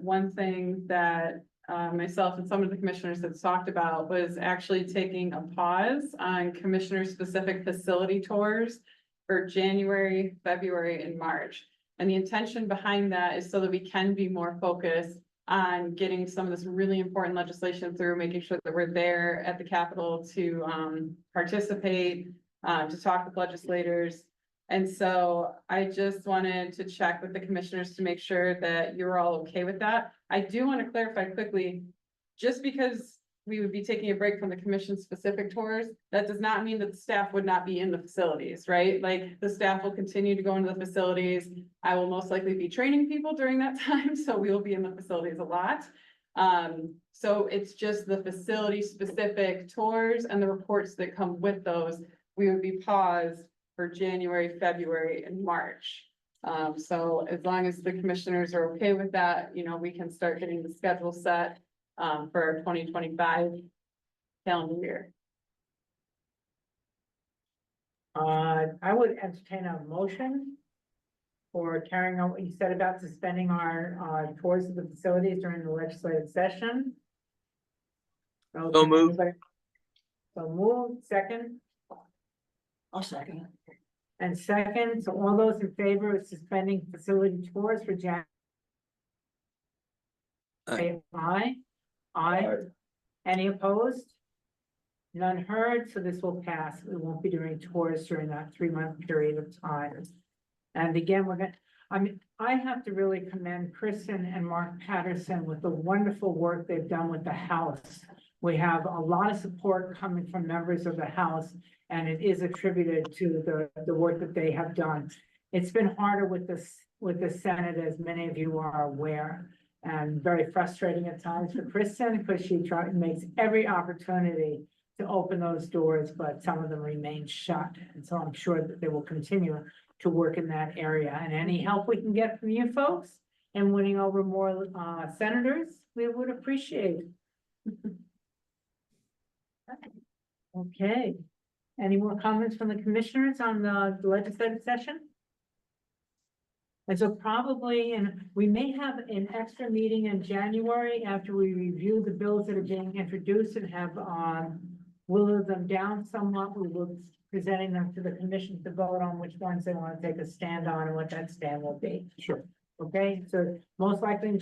one thing that myself and some of the commissioners had talked about was actually taking a pause on commissioner-specific facility tours for January, February, and March. And the intention behind that is so that we can be more focused on getting some of this really important legislation through, making sure that we're there at the Capitol to participate, to talk with legislators. And so I just wanted to check with the commissioners to make sure that you're all okay with that. I do want to clarify quickly, just because we would be taking a break from the commission specific tours, that does not mean that the staff would not be in the facilities, right? Like the staff will continue to go into the facilities. I will most likely be training people during that time, so we will be in the facilities a lot. So it's just the facility specific tours and the reports that come with those, we would be paused for January, February, and March. So as long as the commissioners are okay with that, we can start getting the schedule set for our 2025 calendar year. I would entertain a motion for carrying on what you said about suspending our tours of the facilities during the legislative session. So moved. So moved, second? I'll second. And second, so all those in favor of suspending facility tours for January? Aye. Aye. Aye. Any opposed? None heard, so this will pass. We won't be doing tours during that 3-month period of time. And again, I have to really commend Kristen and Mark Patterson with the wonderful work they've done with the House. We have a lot of support coming from members of the House, and it is attributed to the work that they have done. It's been harder with the Senate, as many of you are aware, and very frustrating at times for Kristen, because she makes every opportunity to open those doors, but some of them remain shut. And so I'm sure that they will continue to work in that area. And any help we can get from you folks in winning over more senators, we would appreciate. Okay. Any more comments from the commissioners on the legislative session? And so probably, and we may have an extra meeting in January after we review the bills that are being introduced and have whittled them down somewhat. We will be presenting them to the commission to vote on which ones they want to take a stand on and what that stand will be. Sure. Okay, so most likely in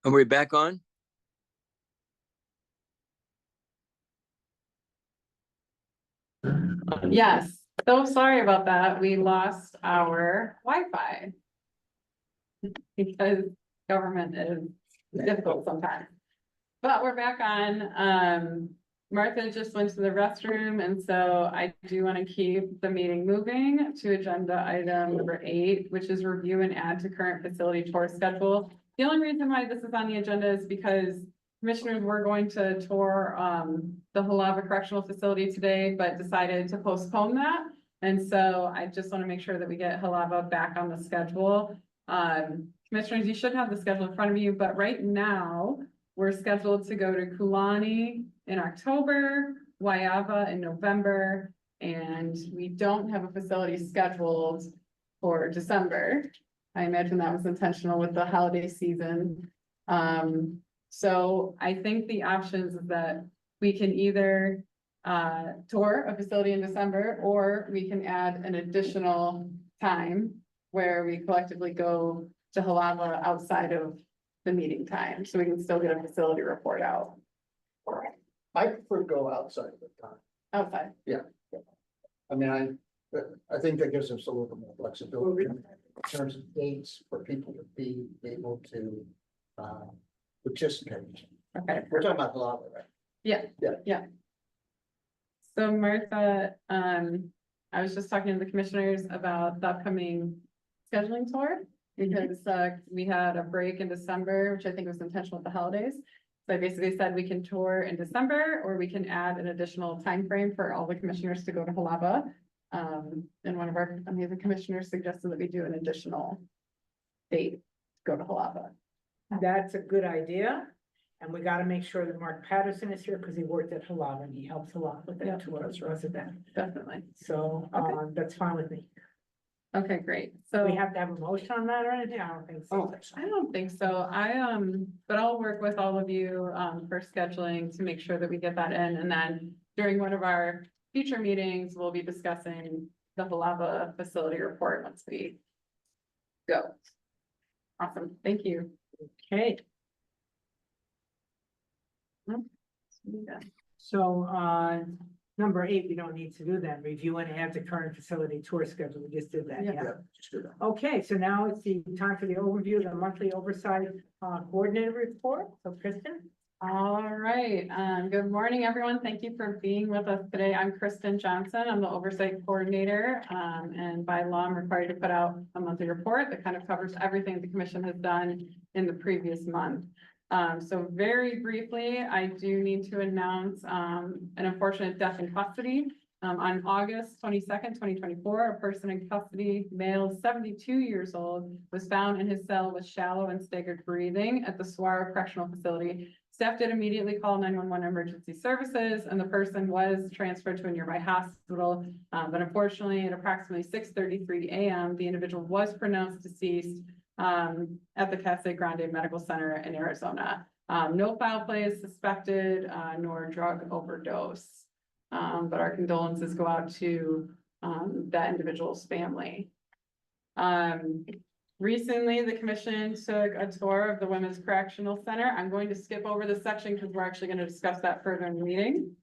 Are we back on? Yes, so sorry about that. We lost our Wi-Fi. Because government is difficult sometimes. But we're back on. Martha just went to the restroom, and so I do want to keep the meeting moving to agenda item number 8, which is review and add to current facility tour schedule. The only reason why this is on the agenda is because commissioners were going to tour the Hawaiʻi Correctional Facility today, but decided to postpone that. And so I just want to make sure that we get Hawaiʻi back on the schedule. Commissioners, you should have the schedule in front of you, but right now we're scheduled to go to Kulani in October, Waiava in November, and we don't have a facility scheduled for December. I imagine that was intentional with the holiday season. So I think the options is that we can either tour a facility in December, or we can add an additional time where we collectively go to Hawaiʻi outside of the meeting time, so we can still get a facility report out. I prefer to go outside of the time. Outside. I mean, I think that gives us a little more flexibility in terms of dates for people to be able to participate. Okay. We're talking about lava, right? Yeah. So Martha, I was just talking to the commissioners about the upcoming scheduling tour, because we had a break in December, which I think was intentional with the holidays. So I basically said we can tour in December, or we can add an additional time frame for all the commissioners to go to Hawaiʻi. And one of our amazing commissioners suggested that we do an additional date to go to Hawaiʻi. That's a good idea. And we gotta make sure that Mark Patterson is here because he worked at Hawaiʻi and he helps a lot with Yeah. that to us resident. Definitely. So, that's fine with me. Okay, great. Do So we have to have a motion on that or anything? I don't think so. I don't think so. But I'll work with all of you for scheduling to make sure that we get that in. And then during one of our future meetings, we'll be discussing the Hawaiʻi facility report once we go. Awesome. Thank you. Okay, so, number 8, we don't need to do that. Review and add to current facility tour schedule. We just did that, Yeah. yeah. Just do that. Okay, so now it's the time for the overview of the monthly oversight coordinator report. So Kristen? All right. Good morning, everyone. Thank you for being with us today. I'm Kristen Johnson. I'm the oversight coordinator. And by law, I'm required to put out a monthly report that kind of covers everything the commission has done in the previous month. So very briefly, I do need to announce an unfortunate death in custody. On August 22nd, 2024, a person in custody, male, 72 years old, was found in his cell with shallow and staggered breathing at the Saguaro Correctional Facility. Staff did immediately call 911 emergency services, and the person was transferred to a nearby hospital. But unfortunately, at approximately 6:33 a.m., the individual was pronounced deceased at the Casa Grande Medical Center in Arizona. No foul play is suspected, nor drug overdose. But our condolences go out to that individual's family. Recently, the commission took a tour of the Women's Correctional Center. I'm going to skip over this section because we're actually going to discuss that further in the meeting.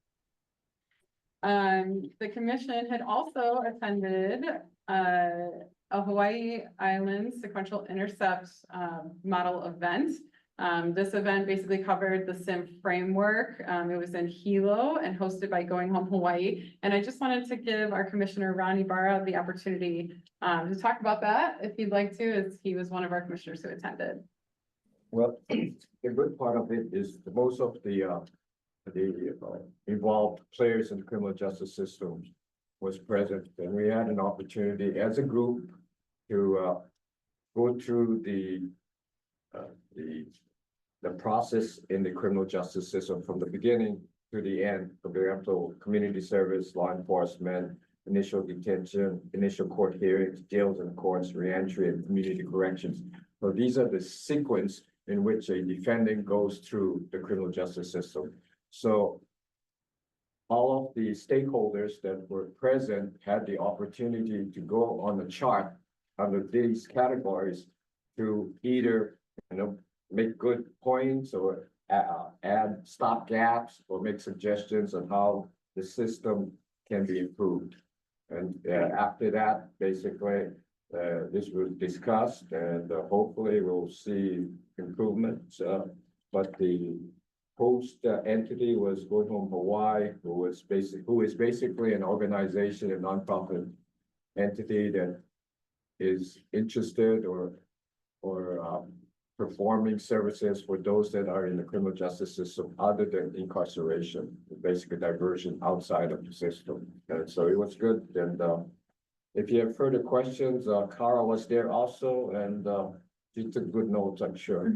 The commission had also attended a Hawaiʻi Island sequential intercept model event. This event basically covered the SIM framework. It was in Hilo and hosted by Going Home Hawaiʻi. And I just wanted to give our commissioner, Ronnie Barra, the opportunity to talk about that, if he'd like to, as he was one of our commissioners who attended. Well, the good part of it is that most of the involved players in the criminal justice system was present, and we had an opportunity as a group to go through the process in the criminal justice system from the beginning to the end. For example, community service, law enforcement, initial detention, initial court hearings, jails and courts, reentry, and community corrections. So these are the sequence in which a defendant goes through the criminal justice system. So all of the stakeholders that were present had the opportunity to go on the chart under these categories to either make good points or add stop gaps or make suggestions on how the system can be improved. And after that, basically, this was discussed and hopefully we'll see improvements. But the host entity was Going Home Hawaii, who is basically an organization, a nonprofit entity that is interested or performing services for those that are in the criminal justice system other than incarceration, basically diversion outside of the system. And so it was good. And if you have further questions, Cara was there also, and she took good notes, I'm sure.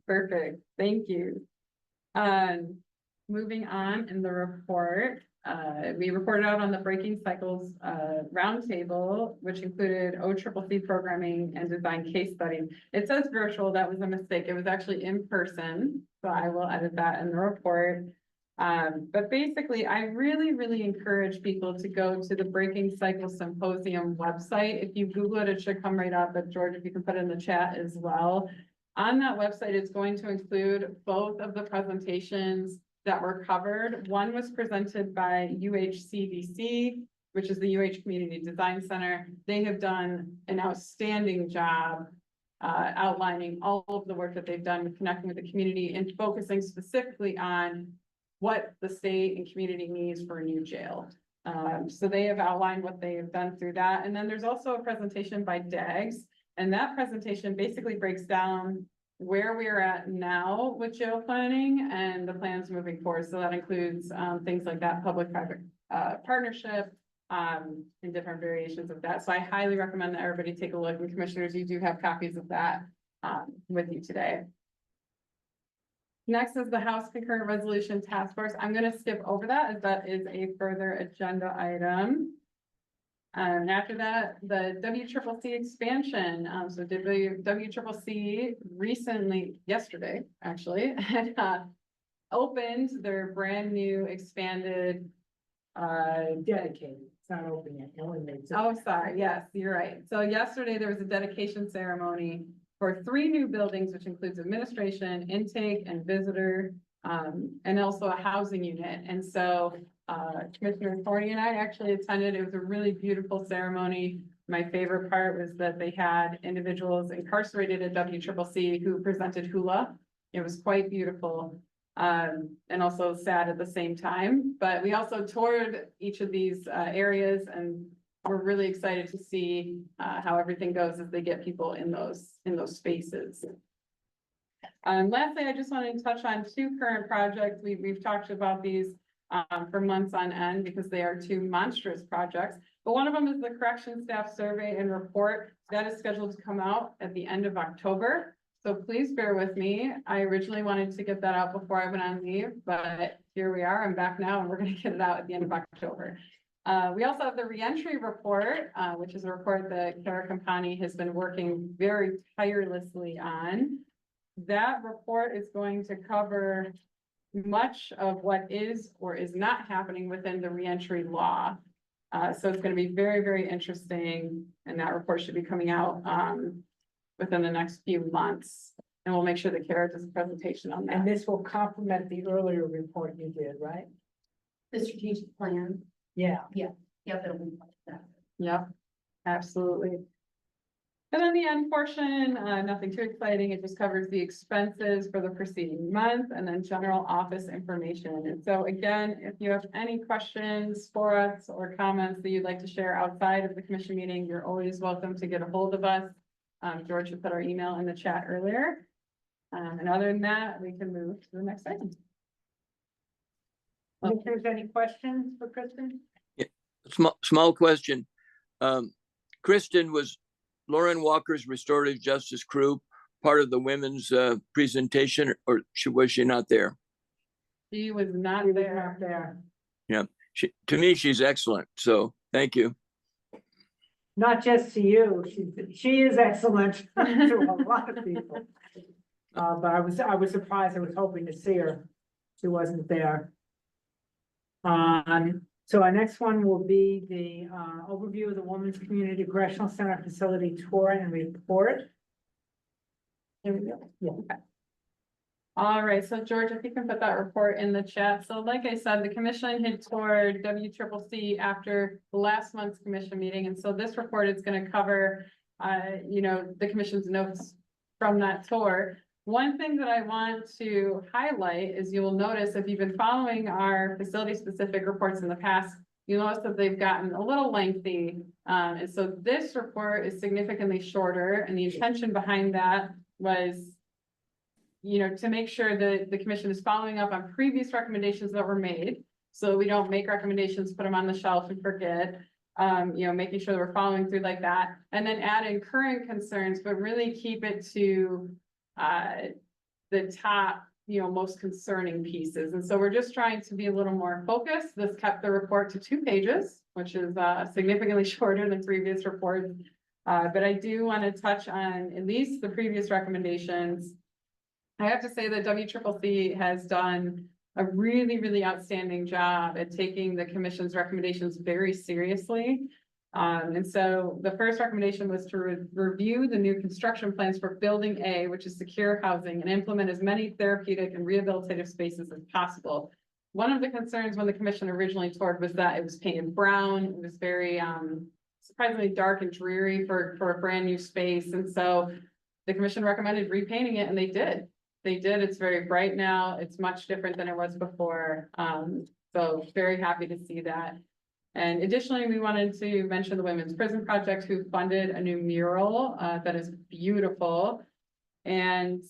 Perfect, thank you. Moving on in the report, we reported out on the Breaking Cycles roundtable, which included OCCC programming and design case studies. It says virtual, that was a mistake. It was actually in person, so I will edit that in the report. But basically, I really encourage people to go to the Breaking Cycles Symposium website. If you Google it, it should come right up, but George, if you can put it in the chat as well. On that website, it's going to include both of the presentations that were covered. One was presented by UHCDC, which is the UH Community Design Center. They have done an outstanding job outlining all of the work that they've done with connecting with the community and focusing specifically on what the state and community needs for a new jail. So they have outlined what they have done through that. And then there's also a presentation by DAGS, and that presentation basically breaks down where we are at now with jail planning and the plans moving forward. So that includes things like that public-private partnership and different variations of that. So I highly recommend that everybody take a look, and commissioners, you do have copies of that with you today. Next is the House Concurrent Resolution Task Force. I'm going to skip over that as that is a further agenda item. And after that, the WCCC expansion. So WCCC recently, yesterday, actually, had opened their brand new expanded Dedicated, it's not open yet. No one makes it. Oh, sorry. Yes, you're right. So yesterday there was a dedication ceremony for 3 new buildings, which includes administration, intake, and visitor, and also a housing unit. And so Commissioner Thorny and I actually attended. It was a really beautiful ceremony. My favorite part was that they had individuals incarcerated at WCCC who presented hula. It was quite beautiful. And also sad at the same time, but we also toured each of these areas, and we're really excited to see how everything goes as they get people in those spaces. Lastly, I just wanted to touch on 2 current projects. We've talked about these for months on end because they are 2 monstrous projects, but one of them is the correction staff survey and report that is scheduled to come out at the end of October. So please bear with me. I originally wanted to get that out before I went on leave, but here we are. I'm back now and we're going to get it out at the end of October. We also have the reentry report, which is a report that Kara Kampani has been working very tirelessly on. That report is going to cover much of what is or is not happening within the reentry law. So it's going to be very interesting, and that report should be coming out within the next few months, and we'll make sure that Kara does a presentation on that. And this will complement the earlier report you did, right? The strategic plan. Yeah. Yep, it'll be like that. Yep, absolutely. And then the end portion, nothing too exciting. It just covers the expenses for the preceding month and then general office information. And so again, if you have any questions for us or comments that you'd like to share outside of the commission meeting, you're always welcome to get a hold of us. George had put our email in the chat earlier. And other than that, we can move to the next item. If there's any questions for Kristen? Small question. Kristen, was Lauren Walker's restorative justice crew part of the women's presentation, or was she not there? She was not there. Yeah, to me, she's excellent. So thank you. Not just to you, she is excellent to a lot of people. But I was surprised. I was hoping to see her. She wasn't there. So our next one will be the overview of the Women's Community Correctional Center Facility Tour and Report. Here we go. Yeah. All right, so George, if you can put that report in the chat. So like I said, the commission had toured WCCC after last month's commission meeting. And so this report is going to cover, the commission's notes from that tour. One thing that I want to highlight is you will notice if you've been following our facility specific reports in the past, you'll notice that they've gotten a little lengthy. And so this report is significantly shorter, and the intention behind that was to make sure that the commission is following up on previous recommendations that were made. So we don't make recommendations, put them on the shelf and forget, making sure that we're following through like that. And then add in current concerns, but really keep it to the top, most concerning pieces. And so we're just trying to be a little more focused. This kept the report to 2 pages, which is significantly shorter than previous reports. But I do want to touch on at least the previous recommendations. I have to say that WCCC has done a really, really outstanding job at taking the commission's recommendations very seriously. And so the first recommendation was to review the new construction plans for Building A, which is secure housing, and implement as many therapeutic and rehabilitative spaces as possible. One of the concerns when the commission originally toured was that it was painted brown. It was very surprisingly dark and dreary for a brand new space. And so the commission recommended repainting it, and they did. It's very bright now. It's much different than it was before. So very happy to see that. And additionally, we wanted to mention the Women's Prison Project, who funded a new mural that is beautiful. And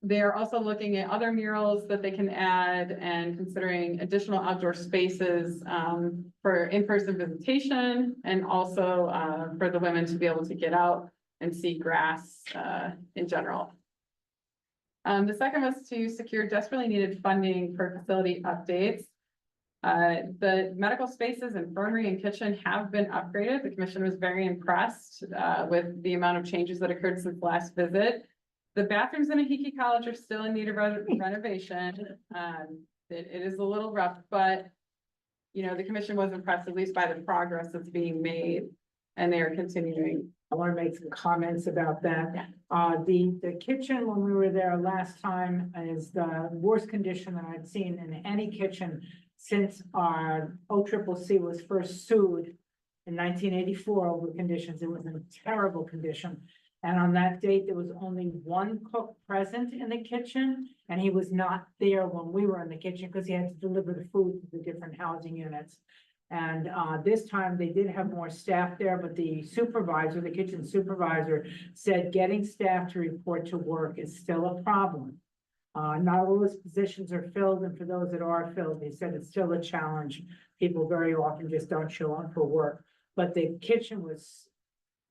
they are also looking at other murals that they can add and considering additional outdoor spaces for in-person visitation, and also for the women to be able to get out and see grass in general. The second was to secure desperately needed funding for facility updates. The medical spaces, infirmary, and kitchen have been upgraded. The commission was very impressed with the amount of changes that occurred since last visit. The bathrooms in Ahiki College are still in need of renovation. It is a little rough, but the commission was impressed at least by the progress that's being made, and they are continuing. I want to make some comments about that. The kitchen, when we were there last time, is the worst condition that I'd seen in any kitchen since our OCCC was first sued in 1984 over conditions. It was in terrible condition. And on that date, there was only one cook present in the kitchen, and he was not there when we were in the kitchen because he had to deliver the food to the different housing units. And this time they did have more staff there, but the supervisor, the kitchen supervisor, said getting staff to report to work is still a problem. Not all those positions are filled, and for those that are filled, they said it's still a challenge. People very often just don't show up for work. But the kitchen was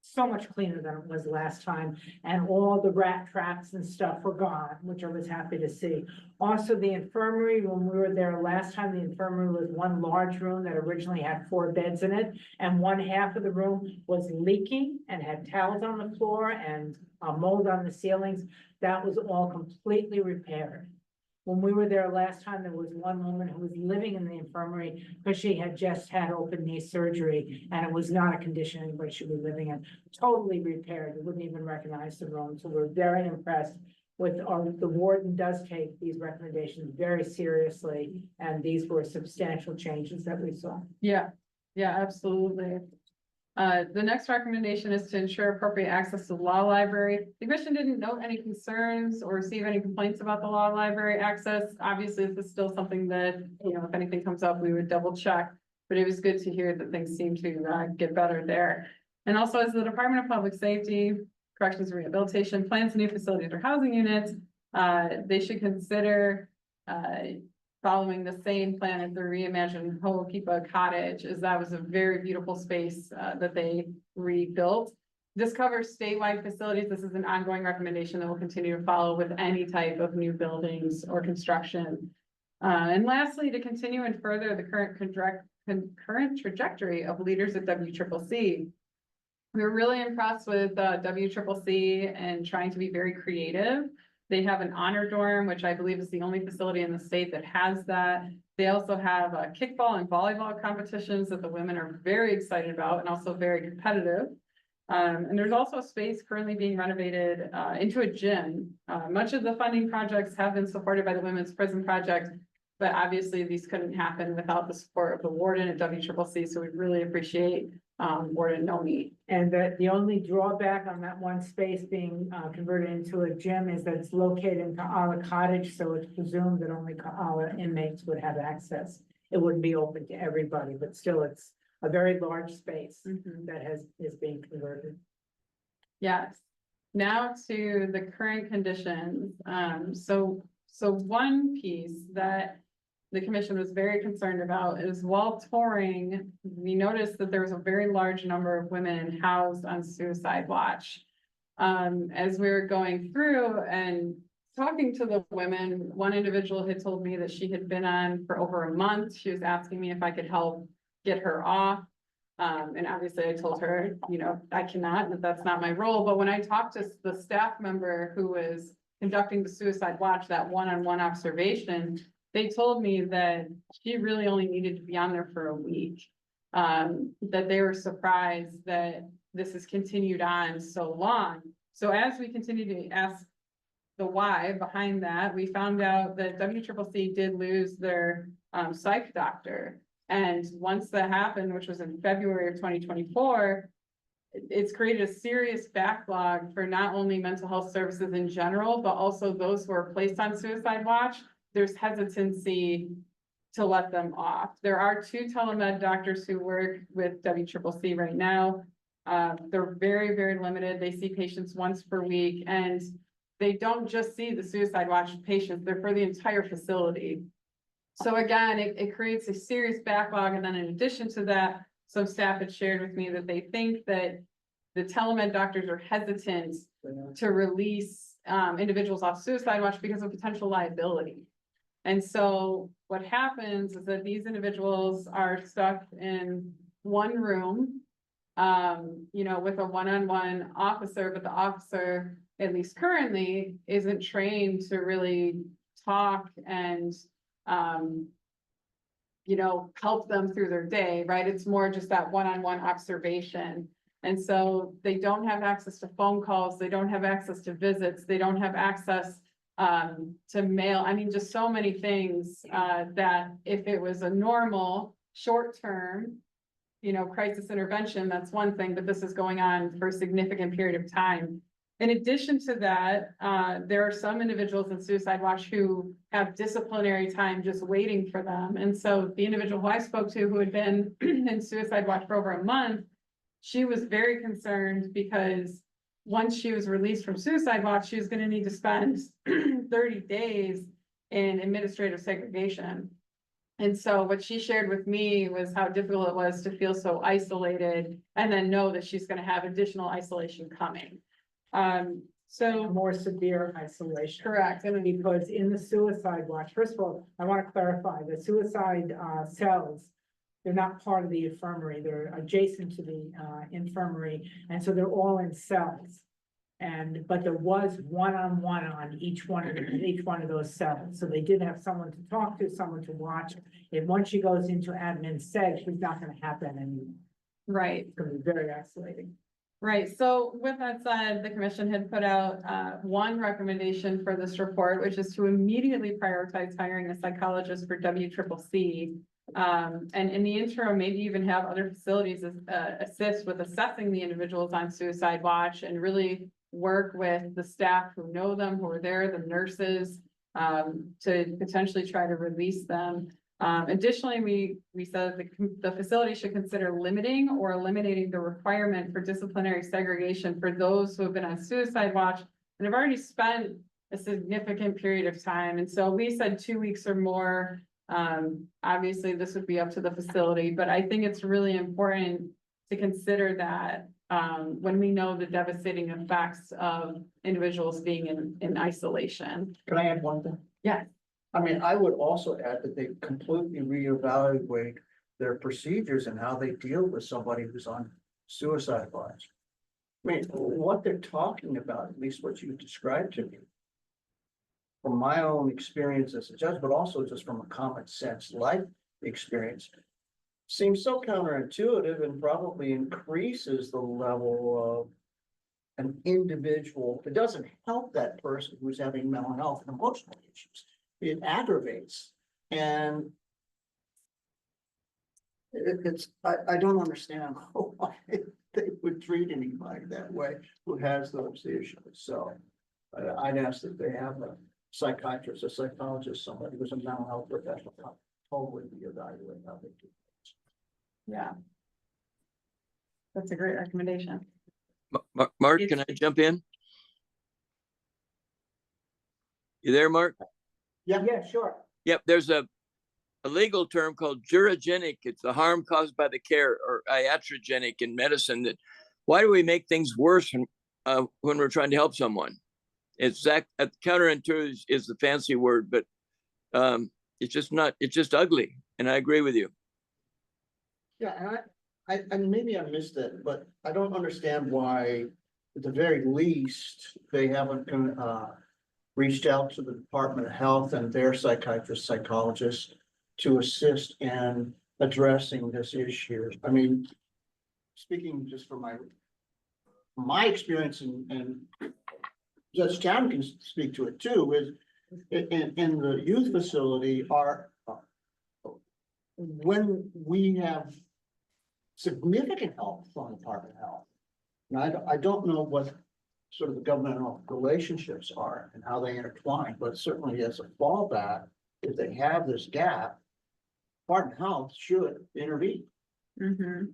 so much cleaner than it was last time, and all the rat traps and stuff were gone, which I was happy to see. Also, the infirmary, when we were there last time, the infirmary was one large room that originally had 4 beds in it, and one half of the room was leaking and had towels on the floor and mold on the ceilings. That was all completely repaired. When we were there last time, there was one woman who was living in the infirmary because she had just had open knee surgery, and it was not a condition anybody should be living in. Totally repaired. You wouldn't even recognize the room. So we're very impressed with the warden does take these recommendations very seriously, and these were substantial changes that we saw. Yeah, absolutely. The next recommendation is to ensure appropriate access to the law library. The commission didn't note any concerns or receive any complaints about the law library access. Obviously, this is still something that, if anything comes up, we would double check, but it was good to hear that things seem to get better there. And also, as the Department of Public Safety, Corrections and Rehabilitation plans new facilities or housing units, they should consider following the same plan as the reimagined Ho'okipa Cottage, as that was a very beautiful space that they rebuilt. This covers statewide facilities. This is an ongoing recommendation that will continue to follow with any type of new buildings or construction. And lastly, to continue and further the current trajectory of leaders at WCCC. We were really impressed with WCCC and trying to be very creative. They have an honor dorm, which I believe is the only facility in the state that has that. They also have kickball and volleyball competitions that the women are very excited about and also very competitive. And there's also a space currently being renovated into a gym. Much of the funding projects have been supported by the Women's Prison Project, but obviously these couldn't happen without the support of the warden at WCCC, so we really appreciate Warden Nomi. And the only drawback on that one space being converted into a gym is that it's located in Ka'ala Cottage, so it's presumed that only Ka'ala inmates would have access. It wouldn't be open to everybody, but still it's a very large space that is being converted. Yes. Now to the current conditions. So one piece that the commission was very concerned about is while touring, we noticed that there was a very large number of women housed on suicide watch. As we were going through and talking to the women, one individual had told me that she had been on for over a month. She was asking me if I could help get her off. And obviously I told her, you know, I cannot, that's not my role. But when I talked to the staff member who was conducting the suicide watch, that one-on-one observation, they told me that she really only needed to be on there for a week. That they were surprised that this has continued on so long. So as we continue to ask the why behind that, we found out that WCCC did lose their psych doctor. And once that happened, which was in February of 2024, it's created a serious backlog for not only mental health services in general, but also those who are placed on suicide watch. There's hesitancy to let them off. There are 2 telemed doctors who work with WCCC right now. They're very, very limited. They see patients once per week, and they don't just see the suicide watch patients, they're for the entire facility. So again, it creates a serious backlog. And then in addition to that, some staff had shared with me that they think that the telemed doctors are hesitant to release individuals off suicide watch because of potential liability. And so what happens is that these individuals are stuck in one room, you know, with a one-on-one officer, but the officer, at least currently, isn't trained to really talk and you know, help them through their day, right? It's more just that one-on-one observation. And so they don't have access to phone calls, they don't have access to visits, they don't have access to mail. I mean, just so many things that if it was a normal short-term, you know, crisis intervention, that's one thing, but this is going on for a significant period of time. In addition to that, there are some individuals in suicide watch who have disciplinary time just waiting for them. And so the individual who I spoke to who had been in suicide watch for over a month, she was very concerned because once she was released from suicide watch, she was going to need to spend 30 days in administrative segregation. And so what she shared with me was how difficult it was to feel so isolated and then know that she's going to have additional isolation coming. So More severe isolation. correct. And because in the suicide watch, first of all, I want to clarify, the suicide cells, they're not part of the infirmary, they're adjacent to the infirmary, and so they're all in cells. But there was one-on-one on each one of those cells, so they did have someone to talk to, someone to watch. And once she goes into admin seg, she's not going to have that anymore. Right. It's going to be very isolating. Right, so with that said, the commission had put out one recommendation for this report, which is to immediately prioritize hiring a psychologist for WCCC. And in the interim, maybe even have other facilities assist with assessing the individuals on suicide watch and really work with the staff who know them, who are there, the nurses, to potentially try to release them. Additionally, we said the facility should consider limiting or eliminating the requirement for disciplinary segregation for those who have been on suicide watch and have already spent a significant period of time. And so we said 2 weeks or more. Obviously, this would be up to the facility, but I think it's really important to consider that when we know the devastating effects of individuals being in isolation. Can I add one thing? Yes. I mean, I would also add that they completely reevaluate their procedures and how they deal with somebody who's on suicide watch. I mean, what they're talking about, at least what you described to me, from my own experience as a judge, but also just from a common sense life experience, seems so counterintuitive and probably increases the level of an individual. It doesn't help that person who's having mental health and emotional issues. It aggravates. And I don't understand why they would treat anybody that way who has those issues. So I'd ask that they have a psychiatrist, a psychologist, somebody who's a mental health professional, totally be evaluating how they do things. Yeah. That's a great recommendation. Mark, can I jump in? You there, Mark? Yeah, sure. Yep, there's a legal term called jurogenic. It's the harm caused by the care, or iatrogenic in medicine. That why do we make things worse when we're trying to help someone? It's that counterintuitive is the fancy word, but it's just not. It's just ugly, and I agree with you. Yeah, and maybe I missed it, but I don't understand why, at the very least, they haven't reached out to the Department of Health and their psychiatrists, psychologists to assist in addressing this issue. I mean, speaking just from my experience, and Judge Town can speak to it too, is in the youth facility when we have significant help from the Department of Health. And I don't know what sort of the governmental relationships are and how they intertwine, but certainly as a fallback, if they have this gap, Department of Health should intervene. Mm-hmm.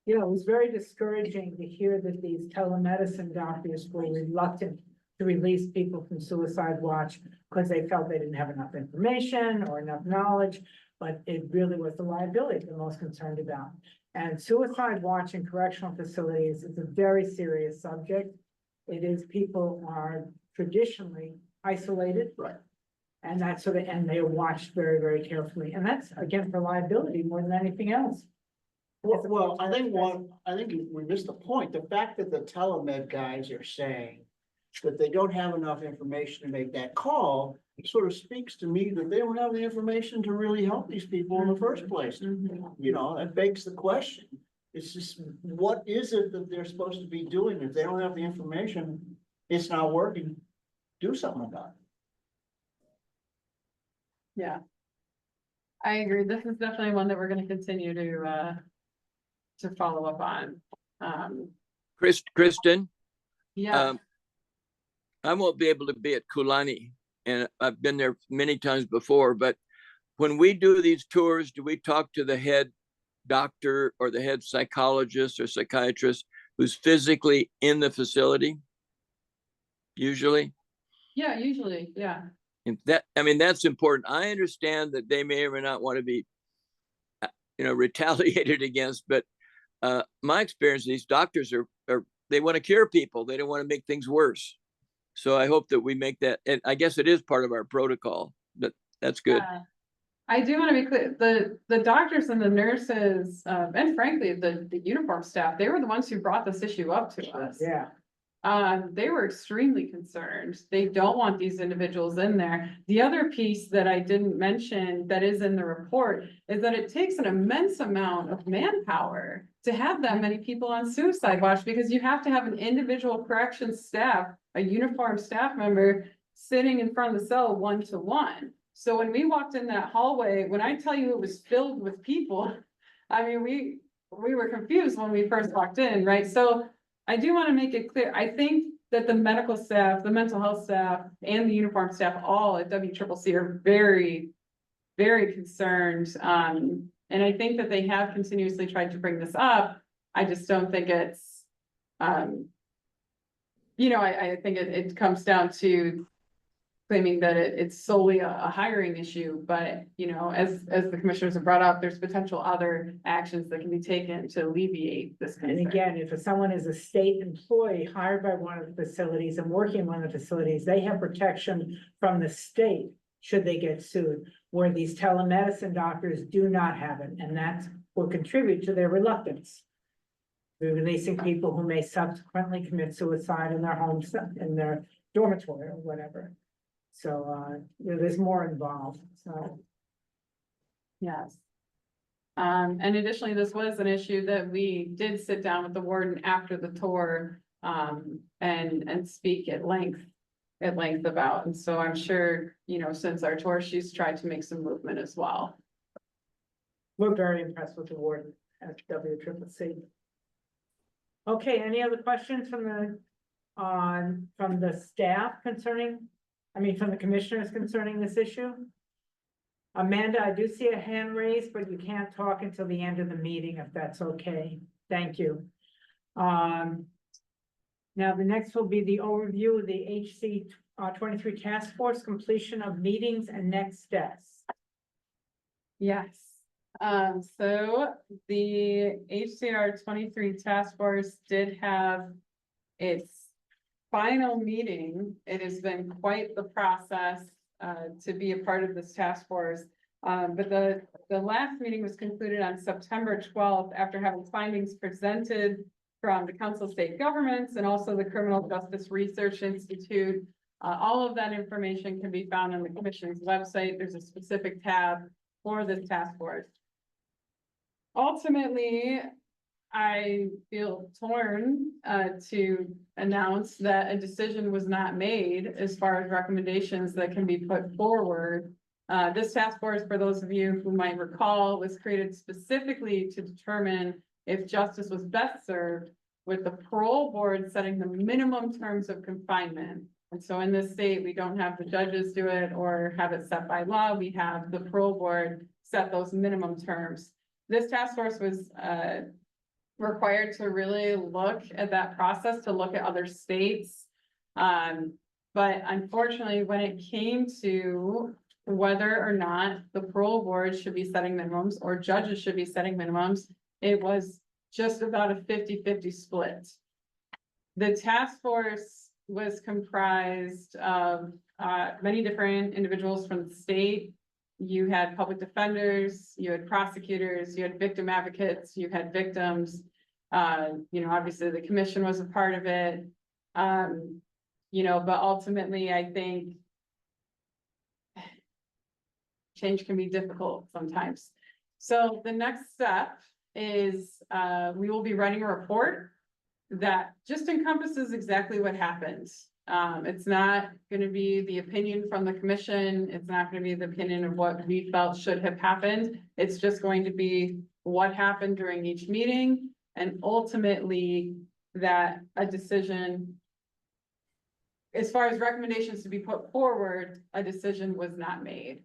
You know, it was very discouraging to hear that these telemedicine doctors were reluctant to release people from suicide watch because they felt they didn't have enough information or enough knowledge, but it really was the liability they're most concerned about. And suicide watch in correctional facilities is a very serious subject. It is, people are traditionally isolated. Right. And that's sort of, and they are watched very, very carefully. And that's, again, for liability more than anything else. Well, I think we missed the point. The fact that the telemed guys are saying that they don't have enough information to make that call sort of speaks to me that they don't have the information to really help these people in the first place. Mm-hmm. You know, that begs the question. It's just, what is it that they're supposed to be doing? If they don't have the information, it's not working. Do something about it. Yeah. I agree. This is definitely one that we're going to continue to follow up on. Kristen, Yeah. I won't be able to be at Kulani, and I've been there many times before, but when we do these tours, do we talk to the head doctor or the head psychologist or psychiatrist who's physically in the facility? Usually? Yeah, usually, yeah. And that, I mean, that's important. I understand that they may or may not want to be, retaliated against, but my experience, these doctors are they want to cure people. They don't want to make things worse. So I hope that we make that, and I guess it is part of our protocol, but that's good. Yeah. I do want to be clear, the doctors and the nurses, and frankly, the uniform staff, they were the ones who brought this issue up to us. Yeah. They were extremely concerned. They don't want these individuals in there. The other piece that I didn't mention that is in the report is that it takes an immense amount of manpower to have that many people on suicide watch, because you have to have an individual corrections staff, a uniformed staff member sitting in front of the cell 1-to-1. So when we walked in that hallway, when I tell you it was filled with people, I mean, we were confused when we first walked in, right? So I do want to make it clear, I think that the medical staff, the mental health staff, and the uniform staff, all at WCCC are very, very concerned. And I think that they have continuously tried to bring this up. I just don't think it's, I think it comes down to claiming that it's solely a hiring issue, but, as the commissioners have brought up, there's potential other actions that can be taken to alleviate this concern. And again, if someone is a state employee hired by one of the facilities and working in one of the facilities, they have protection from the state should they get sued, where these telemedicine doctors do not have it, and that will contribute to their reluctance. We're releasing people who may subsequently commit suicide in their homes, in their dormitory or whatever. So, there's more involved, so. Yes. And additionally, this was an issue that we did sit down with the warden after the tour, and speak at length about. And so I'm sure, since our tour, she's tried to make some movement as well. We're very impressed with the warden at WCCC. Okay, any other questions from the staff from the commissioners concerning this issue? Amanda, I do see a hand raised, but you can't talk until the end of the meeting, if that's okay. Thank you. Now, the next will be the overview of the HC 23 task force completion of meetings and next steps. Yes. So the HCR 23 task force did have its final meeting. It has been quite the process to be a part of this task force. But the last meeting was concluded on September 12th after having findings presented from the Council of State Governments and also the Criminal Justice Research Institute. All of that information can be found on the Commission's website. There's a specific tab for this task force. Ultimately, I feel torn to announce that a decision was not made as far as recommendations that can be put forward. This task force, for those of you who might recall, was created specifically to determine if justice was best served with the parole board setting the minimum terms of confinement. And so in this state, we don't have the judges do it or have it set by law. We have the parole board set those minimum terms. This task force was required to really look at that process, to look at other states. But unfortunately, when it came to whether or not the parole board should be setting minimums or judges should be setting minimums, it was just about a 50-50 split. The task force was comprised of many different individuals from the state. You had public defenders, you had prosecutors, you had victim advocates, you had victims. Obviously the commission was a part of it. But ultimately, I think change can be difficult sometimes. So the next step is we will be writing a report that just encompasses exactly what happened. It's not going to be the opinion from the commission. It's not going to be the opinion of what we felt should have happened. It's just going to be what happened during each meeting, and ultimately that a decision, as far as recommendations to be put forward, a decision was not made.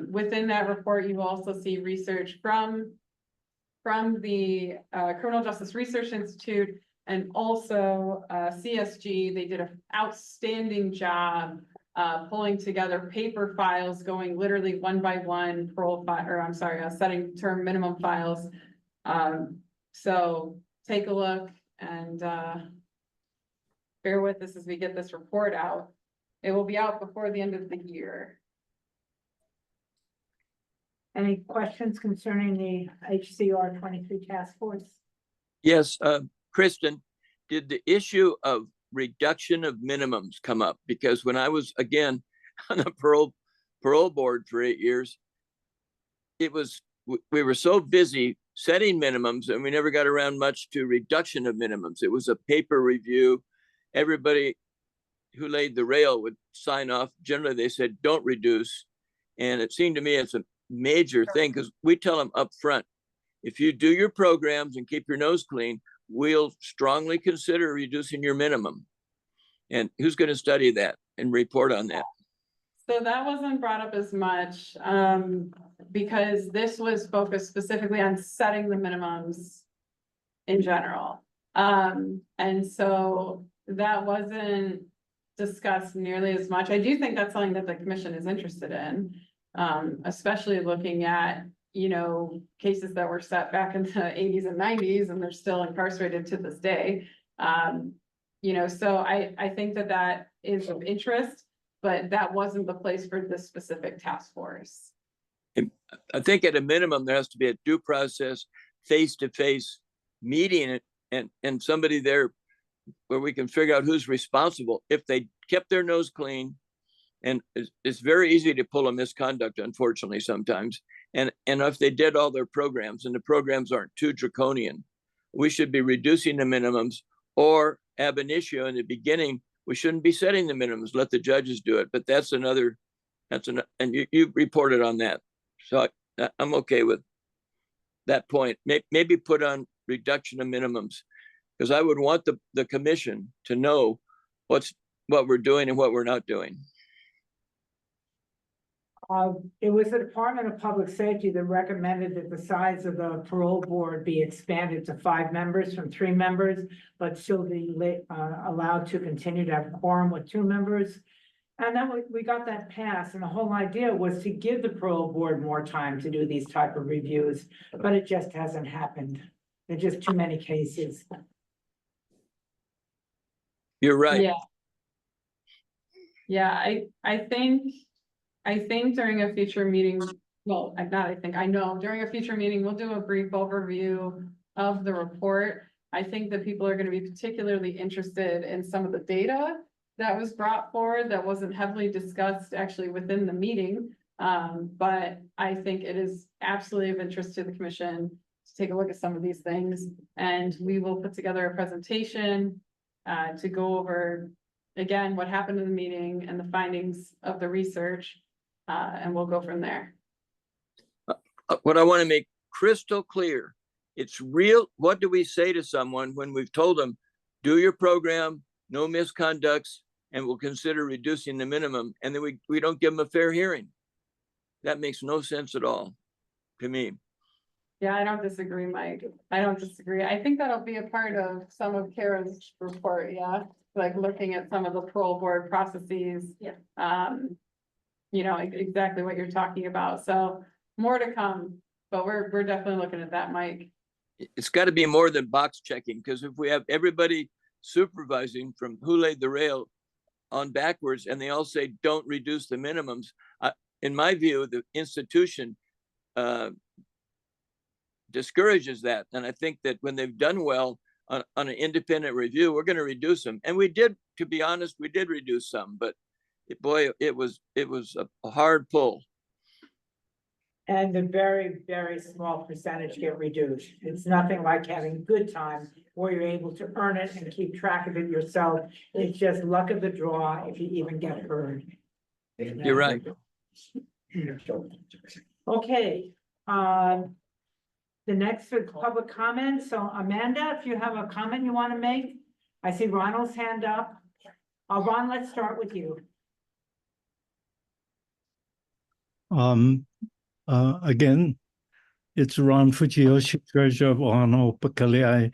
Within that report, you will also see research from the Criminal Justice Research Institute and also CSG. They did an outstanding job pulling together paper files, going literally one by one, setting term minimum files. So take a look and bear with us as we get this report out. It will be out before the end of the year. Any questions concerning the HCR 23 task force? Yes, Kristen, did the issue of reduction of minimums come up? Because when I was, again, on the parole board for 8 years, we were so busy setting minimums and we never got around much to reduction of minimums. It was a paper review. Everybody who laid the rail would sign off. Generally, they said, don't reduce. And it seemed to me it's a major thing because we tell them up front, if you do your programs and keep your nose clean, we'll strongly consider reducing your minimum. And who's going to study that and report on that? So that wasn't brought up as much because this was focused specifically on setting the minimums in general. And so that wasn't discussed nearly as much. I do think that's something that the commission is interested in, especially looking at, cases that were set back in the 80s and 90s, and they're still incarcerated to this day. So I think that is of interest, but that wasn't the place for this specific task force. I think at a minimum, there has to be a due process, face-to-face meeting and somebody there where we can figure out who's responsible. If they kept their nose clean, and it's very easy to pull a misconduct, unfortunately, sometimes. And if they did all their programs and the programs aren't too draconian, we should be reducing the minimums, or ab initio in the beginning, we shouldn't be setting the minimums, let the judges do it. But and you reported on that. So I'm okay with that point. Maybe put on reduction of minimums, because I would want the commission to know what we're doing and what we're not doing. It was the Department of Public Safety that recommended that the size of the parole board be expanded to 5 members from 3 members, but still be allowed to continue to have quorum with 2 members. And then we got that passed, and the whole idea was to give the parole board more time to do these type of reviews, but it just hasn't happened. There's just too many cases. You're right. Yeah. Yeah, I think during a future meeting, well, I know during a future meeting, we'll do a brief overview of the report. I think that people are going to be particularly interested in some of the data that was brought forward that wasn't heavily discussed actually within the meeting. But I think it is absolutely of interest to the commission to take a look at some of these things. And we will put together a presentation to go over, again, what happened in the meeting and the findings of the research. And we'll go from there. What I want to make crystal clear, it's real. What do we say to someone when we've told them, do your program, no misconducts, and we'll consider reducing the minimum, and then we don't give them a fair hearing? That makes no sense at all to me. Yeah, I don't disagree, Mike. I don't disagree. I think that'll be a part of some of Kara's report, yeah? Like looking at some of the parole board processes. Yeah. You know, exactly what you're talking about. So more to come, but we're definitely looking at that, Mike. It's got to be more than box checking, because if we have everybody supervising from who laid the rail on backwards and they all say, don't reduce the minimums, in my view, the institution discourages that. And I think that when they've done well on an independent review, we're going to reduce them. And we did, to be honest, we did reduce some, but boy, it was a hard pull. And the very, very small percentage get reduced. It's nothing like having good time where you're able to earn it and keep track of it yourself. It's just luck of the draw if you even get heard. You're right. Okay, the next is public comment. So Amanda, if you have a comment you want to make, I see Ronald's hand up. Ron, let's start with you. Again, it's Ron Fujiyoshi, Treasurer of Honolulu.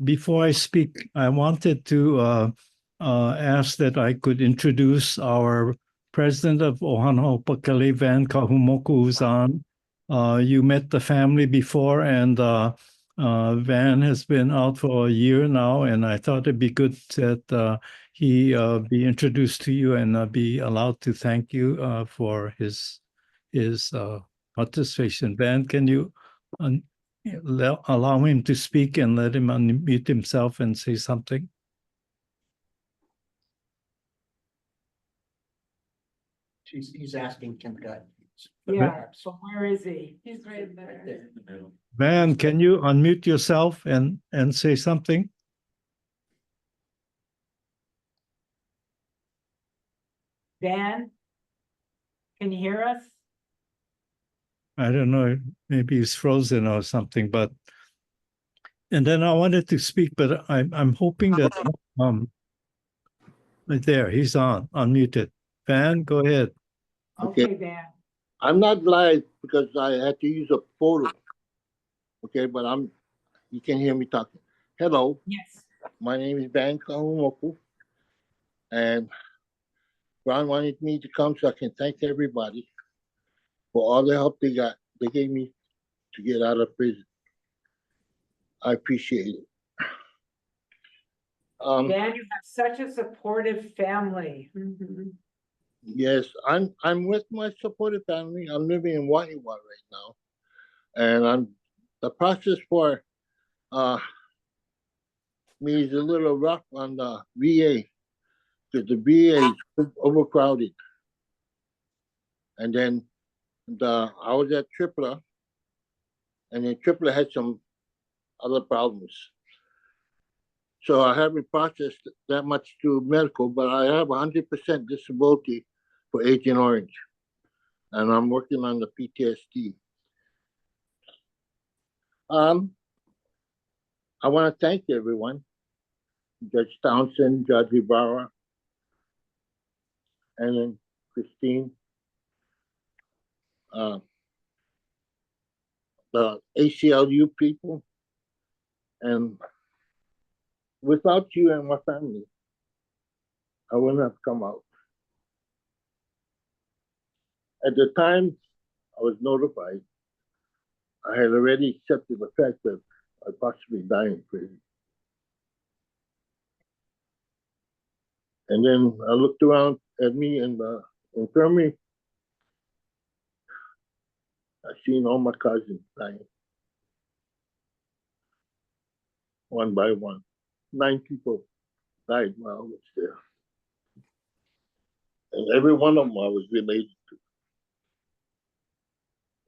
Before I speak, I wanted to ask that I could introduce our president of Honolulu, Van Kahumoku, who's on. You met the family before, and Van has been out for a year now, and I thought it'd be good that he be introduced to you and be allowed to thank you for his participation. Van, can you allow him to speak and let him unmute himself and say something? He's asking Kim Guy. Yeah, so where is he? He's right there. Van, can you unmute yourself and say something? Dan? Can you hear us? I don't know, maybe he's frozen or something, but, and then I wanted to speak, but I'm hoping that, right there, he's unmuted. Van, go ahead. Okay, Dan. I'm not live because I had to use a photo. Okay, but you can hear me talking. Hello. Yes. My name is Van Kahumoku. And Ron wanted me to come so I can thank everybody for all the help they gave me to get out of prison. I appreciate it. Dan, you have such a supportive family. Mm-hmm. Yes, I'm with my supportive family. I'm living in Hawaiʻi right now. And the process for me is a little rough on the VA, because the VA is overcrowded. And then I was at AAA, and then AAA had some other problems. So I haven't processed that much to medical, but I have 100% disability for Agent Orange, and I'm working on the PTSD. I want to thank everyone, Judge Townsend, Judge Ibarra, and then Christine, the ACLU people, and without you and my family, I wouldn't have come out. At the time I was notified, I had already accepted the fact that I'd possibly die in prison. And then I looked around at me in the infirmary. I seen all my cousins dying, one by one. 9 people died while I was there. And every one of them I was related to.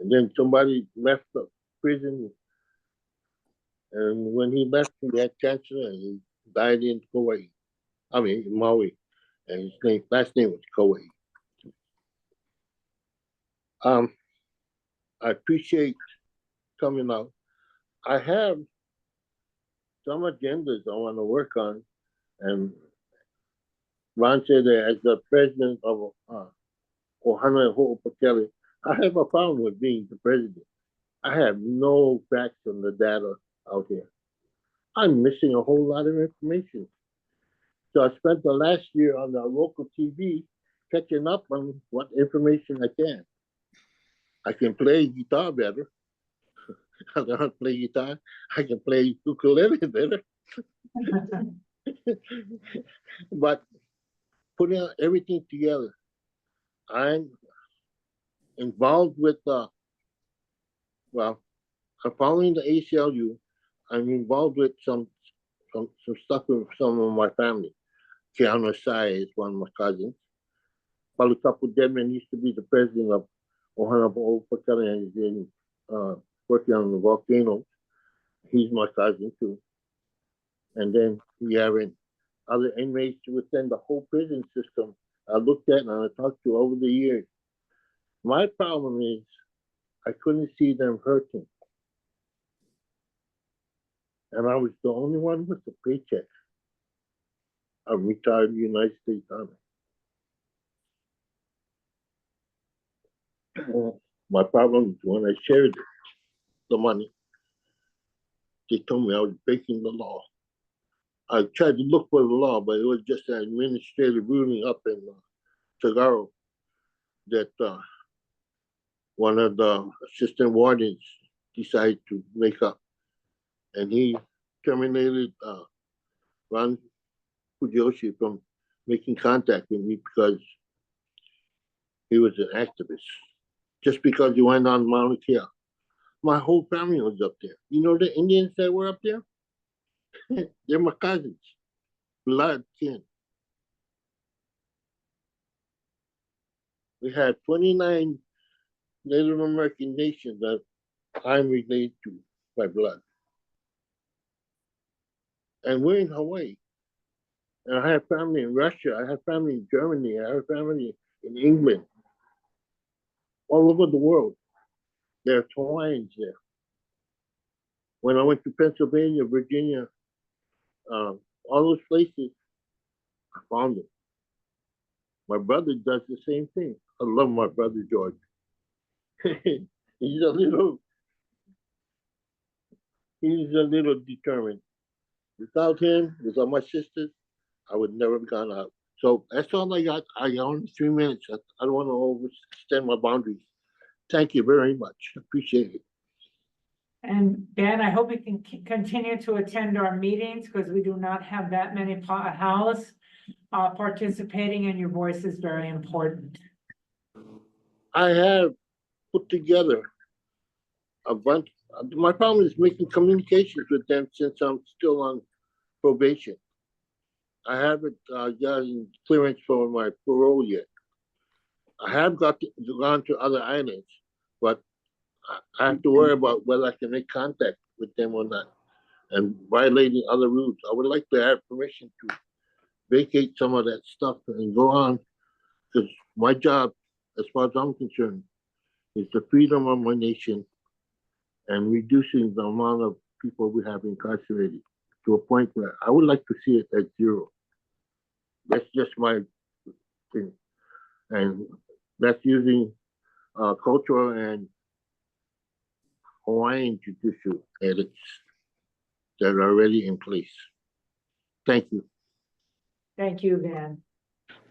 And then somebody left the prison, and when he left, he had cancer and he died in Hawaii. I mean, in Maui. And his last name was Kauai. I appreciate coming out. I have some agendas I want to work on, and Ron said that as the president of Ohana Ho'opakele, I have a problem with being the president. I have no facts on the data out here. I'm missing a whole lot of information. So I spent the last year on the local TV catching up on what information I can. I can play guitar better. I learned how to play guitar. I can play ukulele better. But putting everything together, I'm involved with, I'm following the ACLU. I'm involved with some stuff with some of my family. Keanu Sai is one of my cousins. Palutapu Deadman used to be the president of Ohana Ho'opakele, and he's been working on the volcanoes. He's my cousin too. And then we have other inmates within the whole prison system I looked at and I talked to over the years. My problem is I couldn't see them hurting. And I was the only one with the paycheck. I'm retired United States Army. My problem is when I shared the money, they told me I was breaking the law. I tried to look for the law, but it was just an administrative ruling up in Tagaro that one of the assistant wardens decided to make up. And he terminated Ron Fujiyoshi from making contact with me because he was an activist. Just because he went on Mauna Kea. My whole family was up there. You know the Indians that were up there? They're my cousins, blood kin. We had 29 Native American nations that I'm related to by blood. And we're in Hawaii. And I have family in Russia, I have family in Germany, I have family in England, all over the world. There are Hawaiians there. When I went to Pennsylvania, Virginia, all those places, I found them. My brother does the same thing. I love my brother George. He's a little determined. Without him, without my sisters, I would never have gone out. So that's all I got. I got only 3 minutes. I don't want to overextend my boundaries. Thank you very much. Appreciate it. And Ben, I hope you can continue to attend our meetings because we do not have that many house participating, and your voice is very important. I have put together a bunch. My problem is making communications with them since I'm still on probation. I haven't gotten clearance for my parole yet. I have gone to other islands. but I have to worry about whether I can make contact with them or not and violating other rules. I would like to have permission to vacate some of that stuff and go on, because my job, as far as I'm concerned, is the freedom of my nation and reducing the amount of people we have incarcerated to a point where I would like to see it at 0. That's just my thing. And that's using cultural and Hawaiian judicial edits that are already in place. Thank you. Thank you, Van.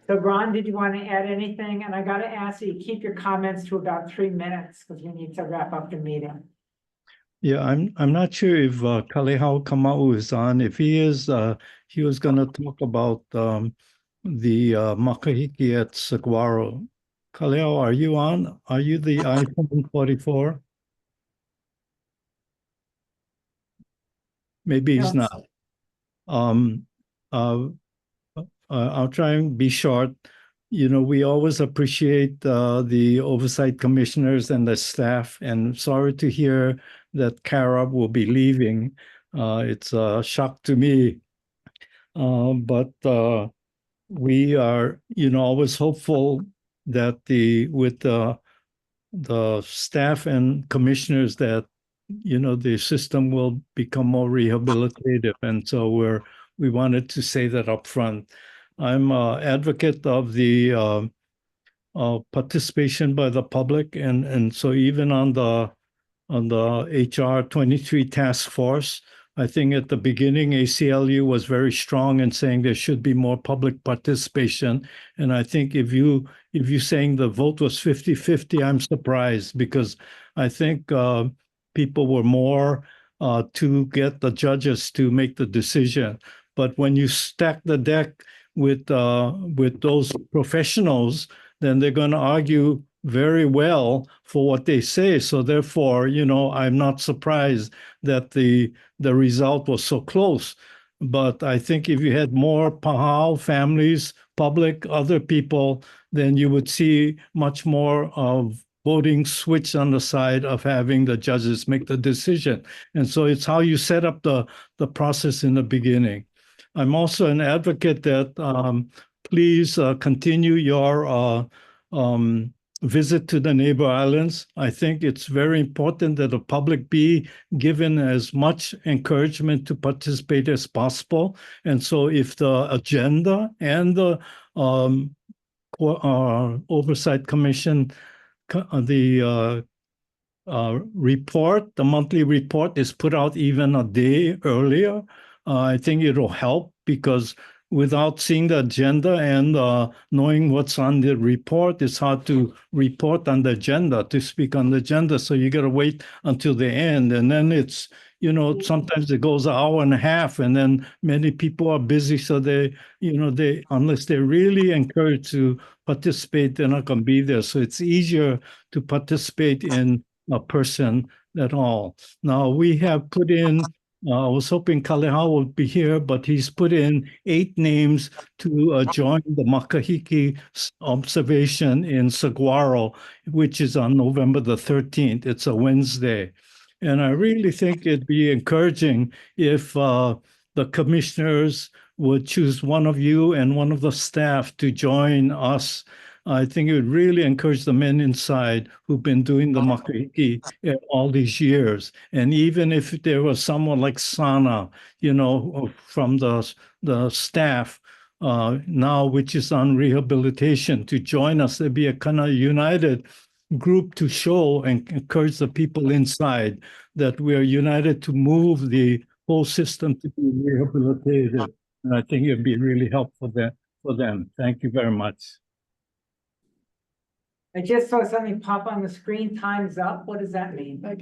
So Ron, did you want to add anything? And I got to ask you, keep your comments to about 3 minutes because we need to wrap up the meeting. Yeah, I'm not sure if Kalehau Kamau is on. If he is, he was going to talk about the makahiki at Saguaro. Kalehau, are you on? Are you the iPhone 44? Maybe he's Yes. not. I'll try and be short. You know, we always appreciate the oversight commissioners and the staff, and sorry to hear that Kara will be leaving. It's a shock to me. But we are, you know, always hopeful that with the staff and commissioners that, you know, the system will become more rehabilitative. And so we wanted to say that up front. I'm an advocate of the participation by the public, and so even on the HR 23 task force, I think at the beginning ACLU was very strong in saying there should be more public participation. And I think if you saying the vote was 50-50, I'm surprised, because I think people were more to get the judges to make the decision. But when you stack the deck with those professionals, then they're going to argue very well for what they say. So therefore, you know, I'm not surprised that the result was so close. But I think if you had more Pahau families, public, other people, then you would see much more of voting switch on the side of having the judges make the decision. And so it's how you set up the process in the beginning. I'm also an advocate that please continue your visit to the neighbor islands. I think it's very important that the public be given as much encouragement to participate as possible. And so if the agenda and the Oversight Commission, the report, the monthly report is put out even a day earlier, I think it'll help, because without seeing the agenda and knowing what's on the report, it's hard to report on the agenda, to speak on the agenda. So you got to wait until the end. And then it's, you know, sometimes it goes an hour and a half, and then many people are busy. So they, you know, unless they're really encouraged to participate, they're not going to be there. So it's easier to participate in a person at all. Now we have put in, I was hoping Kalehau would be here, but he's put in 8 names to join the Makahiki observation in Saguaro, which is on November the 13th. It's a Wednesday. And I really think it'd be encouraging if the commissioners would choose one of you and one of the staff to join us. I think it would really encourage the men inside who've been doing the makahiki all these years. And even if there was someone like Sana, you know, from the staff now, which is on rehabilitation, to join us, there'd be a kind of united group to show and encourage the people inside that we are united to move the whole system to be rehabilitated. And I think it'd be really helpful for them. Thank you very much. I just saw something pop on the screen, time's up. What does that mean? That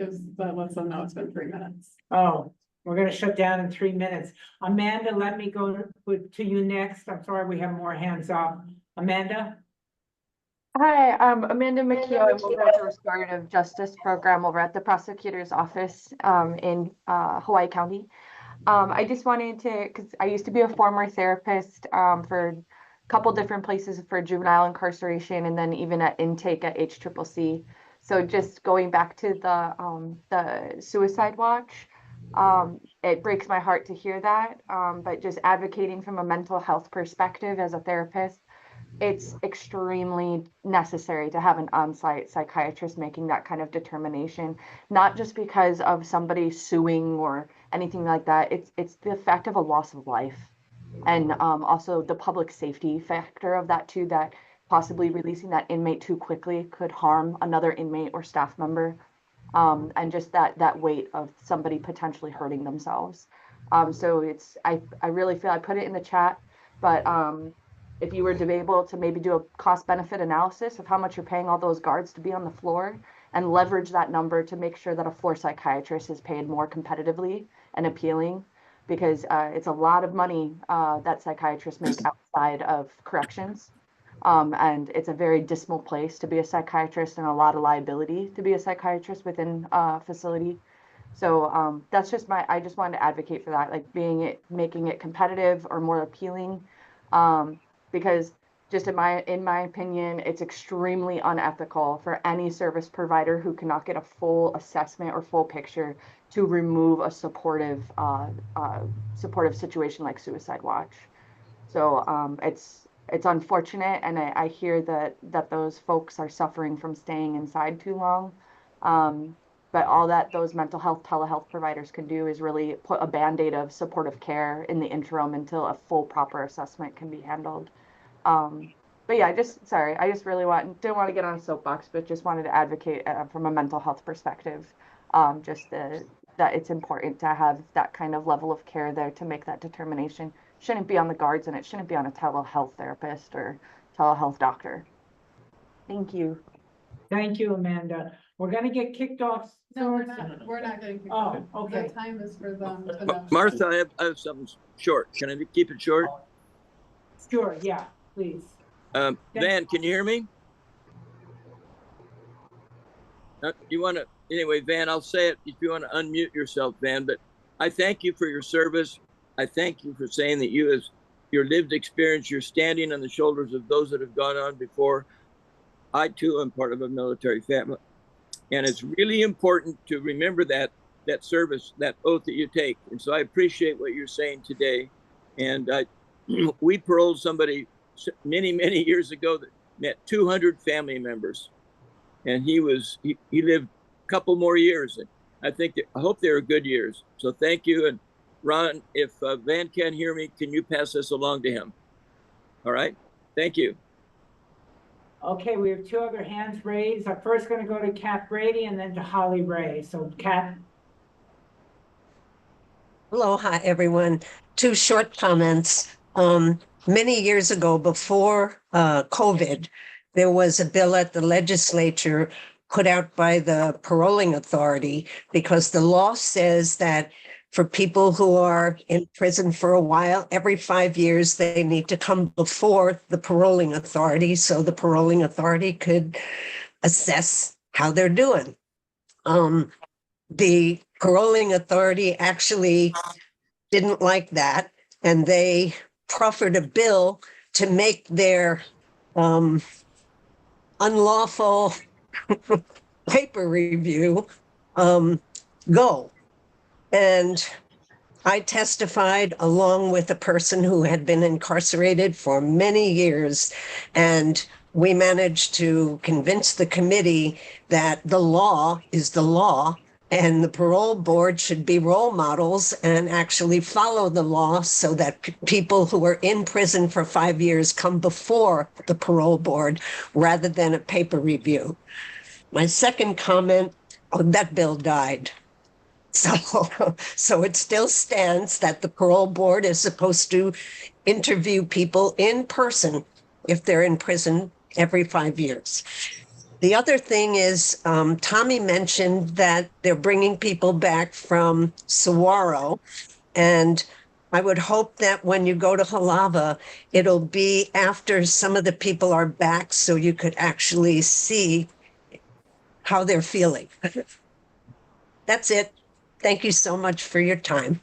lets them know it's been 3 minutes. Oh, we're gonna shut down in 3 minutes. Amanda, let me go to you next. I'm sorry, we have more hands up. Amanda? Hi, I'm Amanda McKeo. I'm over at the Restorative Justice Program over at the prosecutor's office in Hawaii County. I just wanted to, because I used to be a former therapist for a couple different places for juvenile incarceration, and then even at intake at HCCC. So just going back to the suicide watch, it breaks my heart to hear that. But just advocating from a mental health perspective as a therapist, it's extremely necessary to have an on-site psychiatrist making that kind of determination, not just because of somebody suing or anything like that. It's the fact of a loss of life, and also the public safety factor of that too, that possibly releasing that inmate too quickly could harm another inmate or staff member, and just that weight of somebody potentially hurting themselves. So I really feel, I put it in the chat, but if you were to be able to maybe do a cost benefit analysis of how much you're paying all those guards to be on the floor, and leverage that number to make sure that a floor psychiatrist is paid more competitively and appealing, because it's a lot of money that psychiatrists make outside of corrections. And it's a very dismal place to be a psychiatrist, and a lot of liability to be a psychiatrist within a facility. So that's just I just wanted to advocate for that, like making it competitive or more appealing. Because just in my opinion, it's extremely unethical for any service provider who cannot get a full assessment or full picture to remove a supportive situation like suicide watch. So it's unfortunate, and I hear that those folks are suffering from staying inside too long. But all that those mental health telehealth providers can do is really put a band-aid of supportive care in the interim until a full proper assessment can be handled. But yeah, I just really didn't want to get on a soapbox, but just wanted to advocate from a mental health perspective, that it's important to have that kind of level of care there to make that determination. Shouldn't be on the guards, and it shouldn't be on a telehealth therapist or telehealth doctor. Thank you. Thank you, Amanda. We're gonna get kicked off. No, we're not getting. kicked off. Oh, okay. The time is for them to know. Martha, I have something short. Can I keep it short? Sure, yeah, please. Van, can you hear me? You want to, anyway, Van, I'll say it if you want to unmute yourself, Van, but I thank you for your service. I thank you for saying that you, as your lived experience, you're standing on the shoulders of those that have gone on before. I too am part of a military family. And it's really important to remember that service, that oath that you take. And so I appreciate what you're saying today. And we paroled somebody many, many years ago that met 200 family members. And he lived a couple more years. And I hope they were good years. So thank you. And Ron, if Van can't hear me, can you pass this along to him? All right. Thank you. Okay, we have two other hands raised. I'm first going to go to Kat Brady and then to Holly Ray. So Kat. Aloha, everyone. Two short comments. Many years ago, before COVID, there was a bill at the legislature put out by the paroling authority, because the law says that for people who are in prison for a while, every 5 years, they need to come before the paroling authority so the paroling authority could assess how they're doing. The paroling authority actually didn't like that, and they proffered a bill to make their unlawful paper review go. And I testified along with a person who had been incarcerated for many years, and we managed to convince the committee that the law is the law, and the parole board should be role models and actually follow the law so that people who are in prison for 5 years come before the parole board rather than a paper review. My second comment, that bill died. So it still stands that the parole board is supposed to interview people in person if they're in prison every 5 years. The other thing is, Tommy mentioned that they're bringing people back from Saguaro, and I would hope that when you go to Halava, it'll be after some of the people are back so you could actually see how they're feeling. That's it. Thank you so much for your time.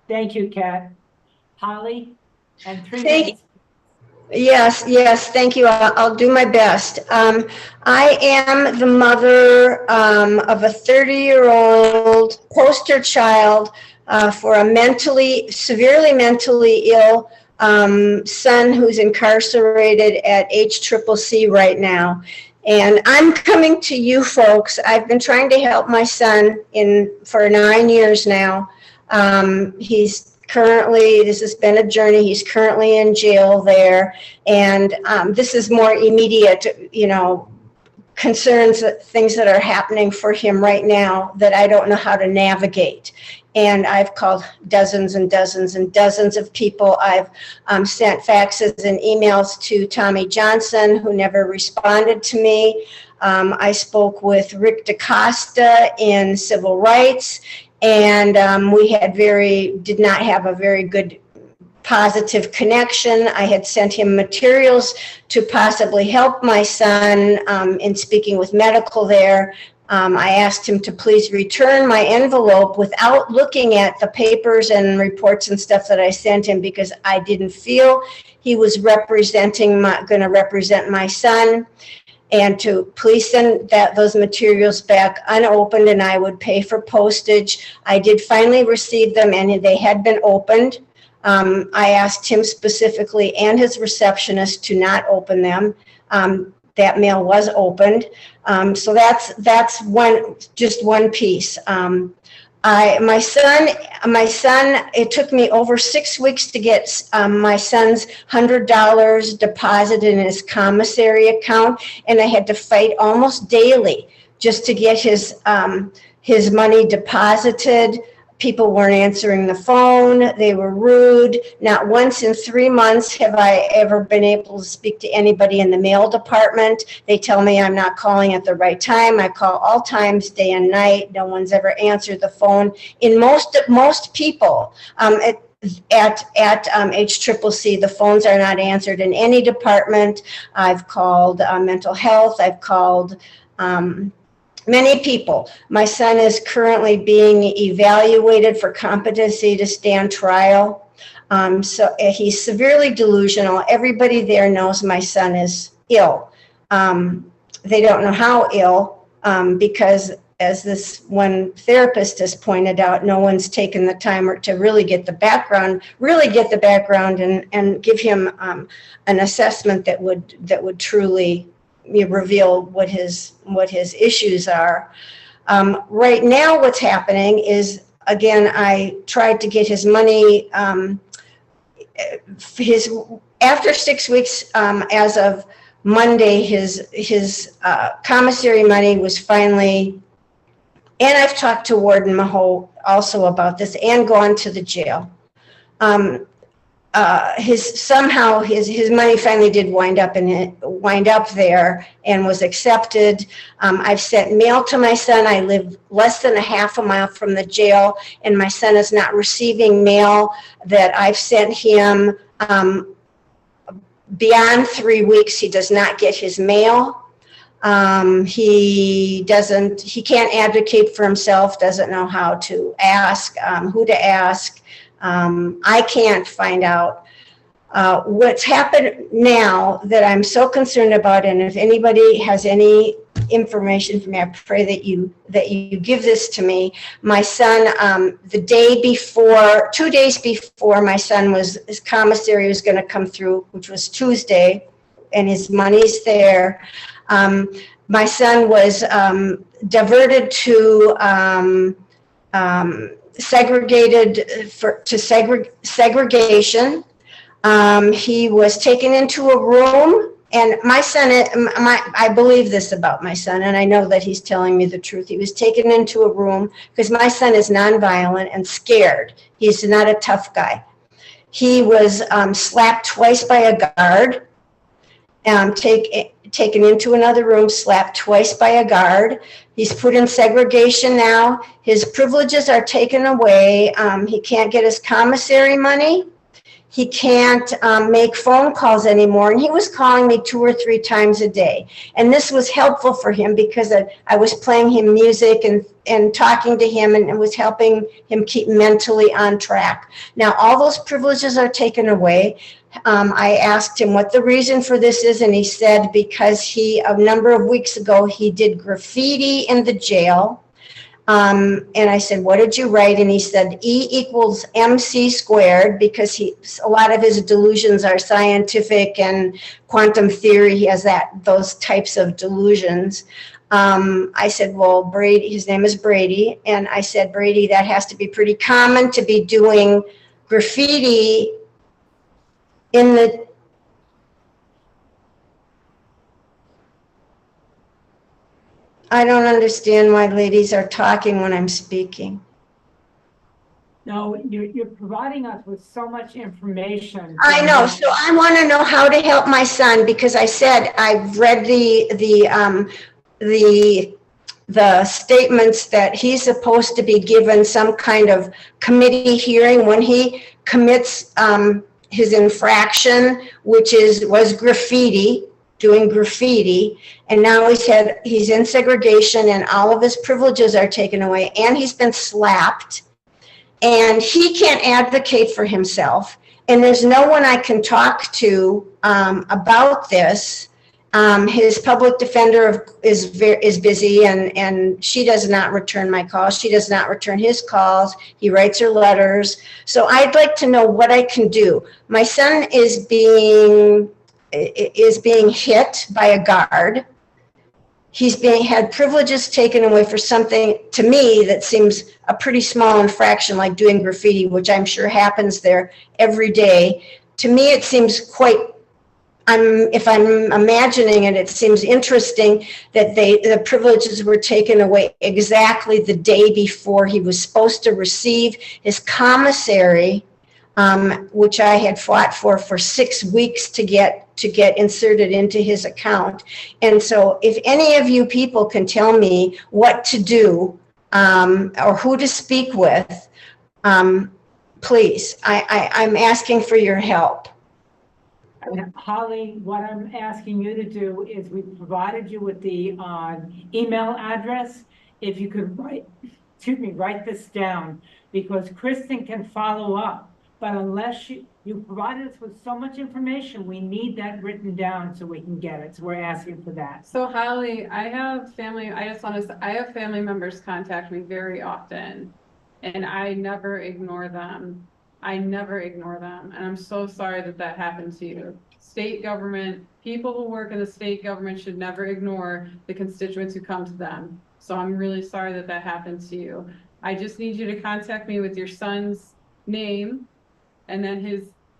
Thank you, Kat. Holly, and 3 Thank- minutes. Yes, thank you. I'll do my best. I am the mother of a 30-year-old poster child for a severely mentally ill son who's incarcerated at HCCC right now. And I'm coming to you folks. I've been trying to help my son for 9 years now. This has been a journey. He's currently in jail there. And this is more immediate, concerns, things that are happening for him right now that I don't know how to navigate. And I've called dozens and dozens and dozens of people. I've sent faxes and emails to Tommy Johnson, who never responded to me. I spoke with Rick DaCosta in civil rights, and we did not have a very good positive connection. I had sent him materials to possibly help my son in speaking with medical there. I asked him to please return my envelope without looking at the papers and reports and stuff that I sent him, because I didn't feel he was going to represent my son, and to please send those materials back unopened, and I would pay for postage. I did finally receive them, and they had been opened. I asked him specifically and his receptionist to not open them. That mail was opened. So that's just one piece. My son, it took me over 6 weeks to get my son's $100 deposited in his commissary account, and I had to fight almost daily just to get his money deposited. People weren't answering the phone. They were rude. Not once in 3 months have I ever been able to speak to anybody in the mail department. They tell me I'm not calling at the right time. I call all times, day and night. No one's ever answered the phone. In most people at HCCC, the phones are not answered in any department. I've called mental health. I've called many people. My son is currently being evaluated for competency to stand trial. So he's severely delusional. Everybody there knows my son is ill. They don't know how ill, because as this one therapist has pointed out, no one's taken the time to really get the background and give him an assessment that would truly reveal what his issues are. Right now, what's happening is, again, I tried to get his money. After 6 weeks, as of Monday, his commissary money was finally. And I've talked to Warden Maho also about this, and gone to the jail. His money finally did wind up there and was accepted. I've sent mail to my son. I live less than a half a mile from the jail, and my son is not receiving mail that I've sent him. Beyond 3 weeks, he does not get his mail. He can't advocate for himself, doesn't know how to ask, who to ask. I can't find out what's happened now that I'm so concerned about. And if anybody has any information for me, I pray that you give this to me. My son, 2 days before my son his commissary was going to come through, which was Tuesday, and his money's there. My son was diverted to segregation. He was taken into a room, and my son, I believe this about my son, and I know that he's telling me the truth. He was taken into a room because my son is nonviolent and scared. He's not a tough guy. He was slapped twice by a guard, taken into another room, slapped twice by a guard. He's put in segregation now. His privileges are taken away. He can't get his commissary money. he can't make phone calls anymore. And he was calling me 2 or 3 times a day. And this was helpful for him because I was playing him music and talking to him, and it was helping him keep mentally on track. Now, all those privileges are taken away. I asked him what the reason for this is, and he said because a number of weeks ago, he did graffiti in the jail. And I said, what did you write? And he said, E equals MC squared, because a lot of his delusions are scientific and quantum theory. He has those types of delusions. I said, well, Brady, his name is Brady. And I said, Brady, that has to be pretty common to be doing graffiti in the I don't understand why ladies are talking when I'm speaking. No, you're providing us with so much information. I know, so I want to know how to help my son, because I said I've read the statements that he's supposed to be given some kind of committee hearing when he commits his infraction, which was graffiti. Doing graffiti, and now he's in segregation, and all of his privileges are taken away, and he's been slapped, and he can't advocate for himself, and there's no one I can talk to about this. His public defender is busy, and she does not return my calls. She does not return his calls. He writes her letters. So I'd like to know what I can do. My son is being hit by a guard. He's had privileges taken away for something, to me, that seems a pretty small infraction, like doing graffiti, which I'm sure happens there every day. To me, it seems if I'm imagining it, it seems interesting that the privileges were taken away exactly the day before he was supposed to receive his commissary, which I had fought for 6 weeks to get inserted into his account. And so if any of you people can tell me what to do or who to speak with, please, I'm asking for your help. Holly, what I'm asking you to do is we provided you with the email address. If you could write this down, because Kristen can follow up. But unless you provided us with so much information, we need that written down so we can get it. So we're asking for that. So Holly, I have family members contact me very often, and I never ignore them. And I'm so sorry that happened to you. State government, people who work in the state government should never ignore the constituents who come to them. So I'm really sorry that happened to you. I just need you to contact me with your son's name, and then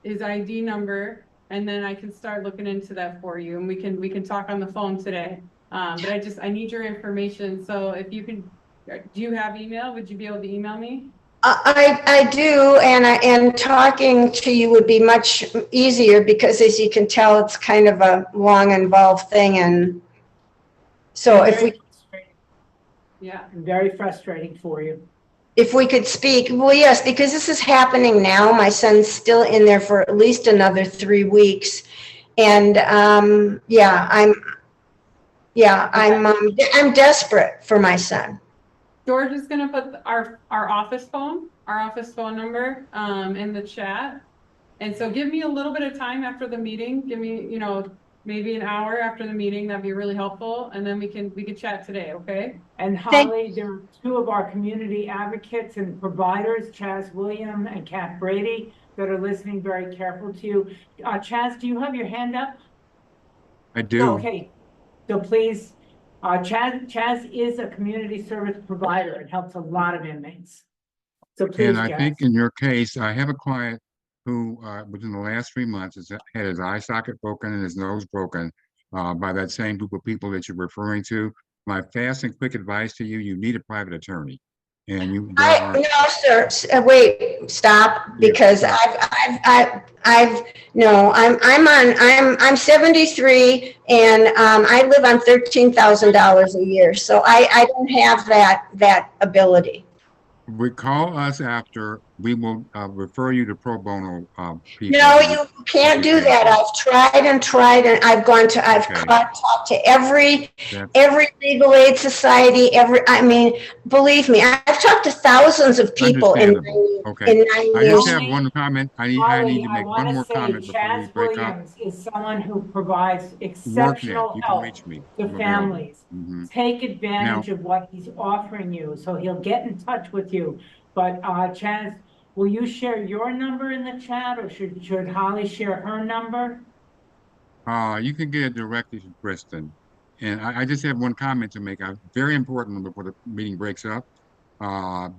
his ID number, and then I can start looking into that for you, and we can talk on the phone today. But I need your information. So if you can, do you have email? Would you be able to email me? I do, and talking to you would be much easier, because as you can tell, it's kind of a long, involved thing, and so very frustrating for you. If we could speak, well, yes, because this is happening now. My son's still in there for at least another 3 weeks, and I'm desperate for my son. George is gonna put our office phone number in the chat, and so give me a little bit of time after the meeting. Give me maybe an hour after the meeting. That'd be really helpful, and then we can chat today. Okay. And Holly, there are 2 of our community advocates and providers, Chaz William and Kat Brady, that are listening very careful to you. Chaz, do you have your hand up? I do. Okay, so please, Chaz is a community service provider and helps a lot of inmates. So please, And I think in your case, I have a client who within the last 3 months has had his eye socket broken and his nose broken by that same group of people that you're referring to. My fast and quick advice to you: you need a private attorney. And No, sir. Wait, stop, because I'm 73, and I live on $13,000 a year, so I don't have that ability. Would call us after we will refer you to pro bono people. No, you can't do that. I've tried and tried, and I've Okay. talked to every That's legal aid society, I mean, believe me, I've talked to thousands of people in understandable. Okay. 9 I years. just have one comment. I need Holly, to I make one want more to say comment before we Chaz break up. Williams is someone who provides WorkNet, exceptional you can help reach me. to I'm available. families. Mhm. Take advantage of what he's offering you, so he'll get in touch with you. But Chaz, will you share your number in the chat, or should Holly share her number? You can get it directly to Kristen. And I just have one comment to make, very important before the meeting breaks up,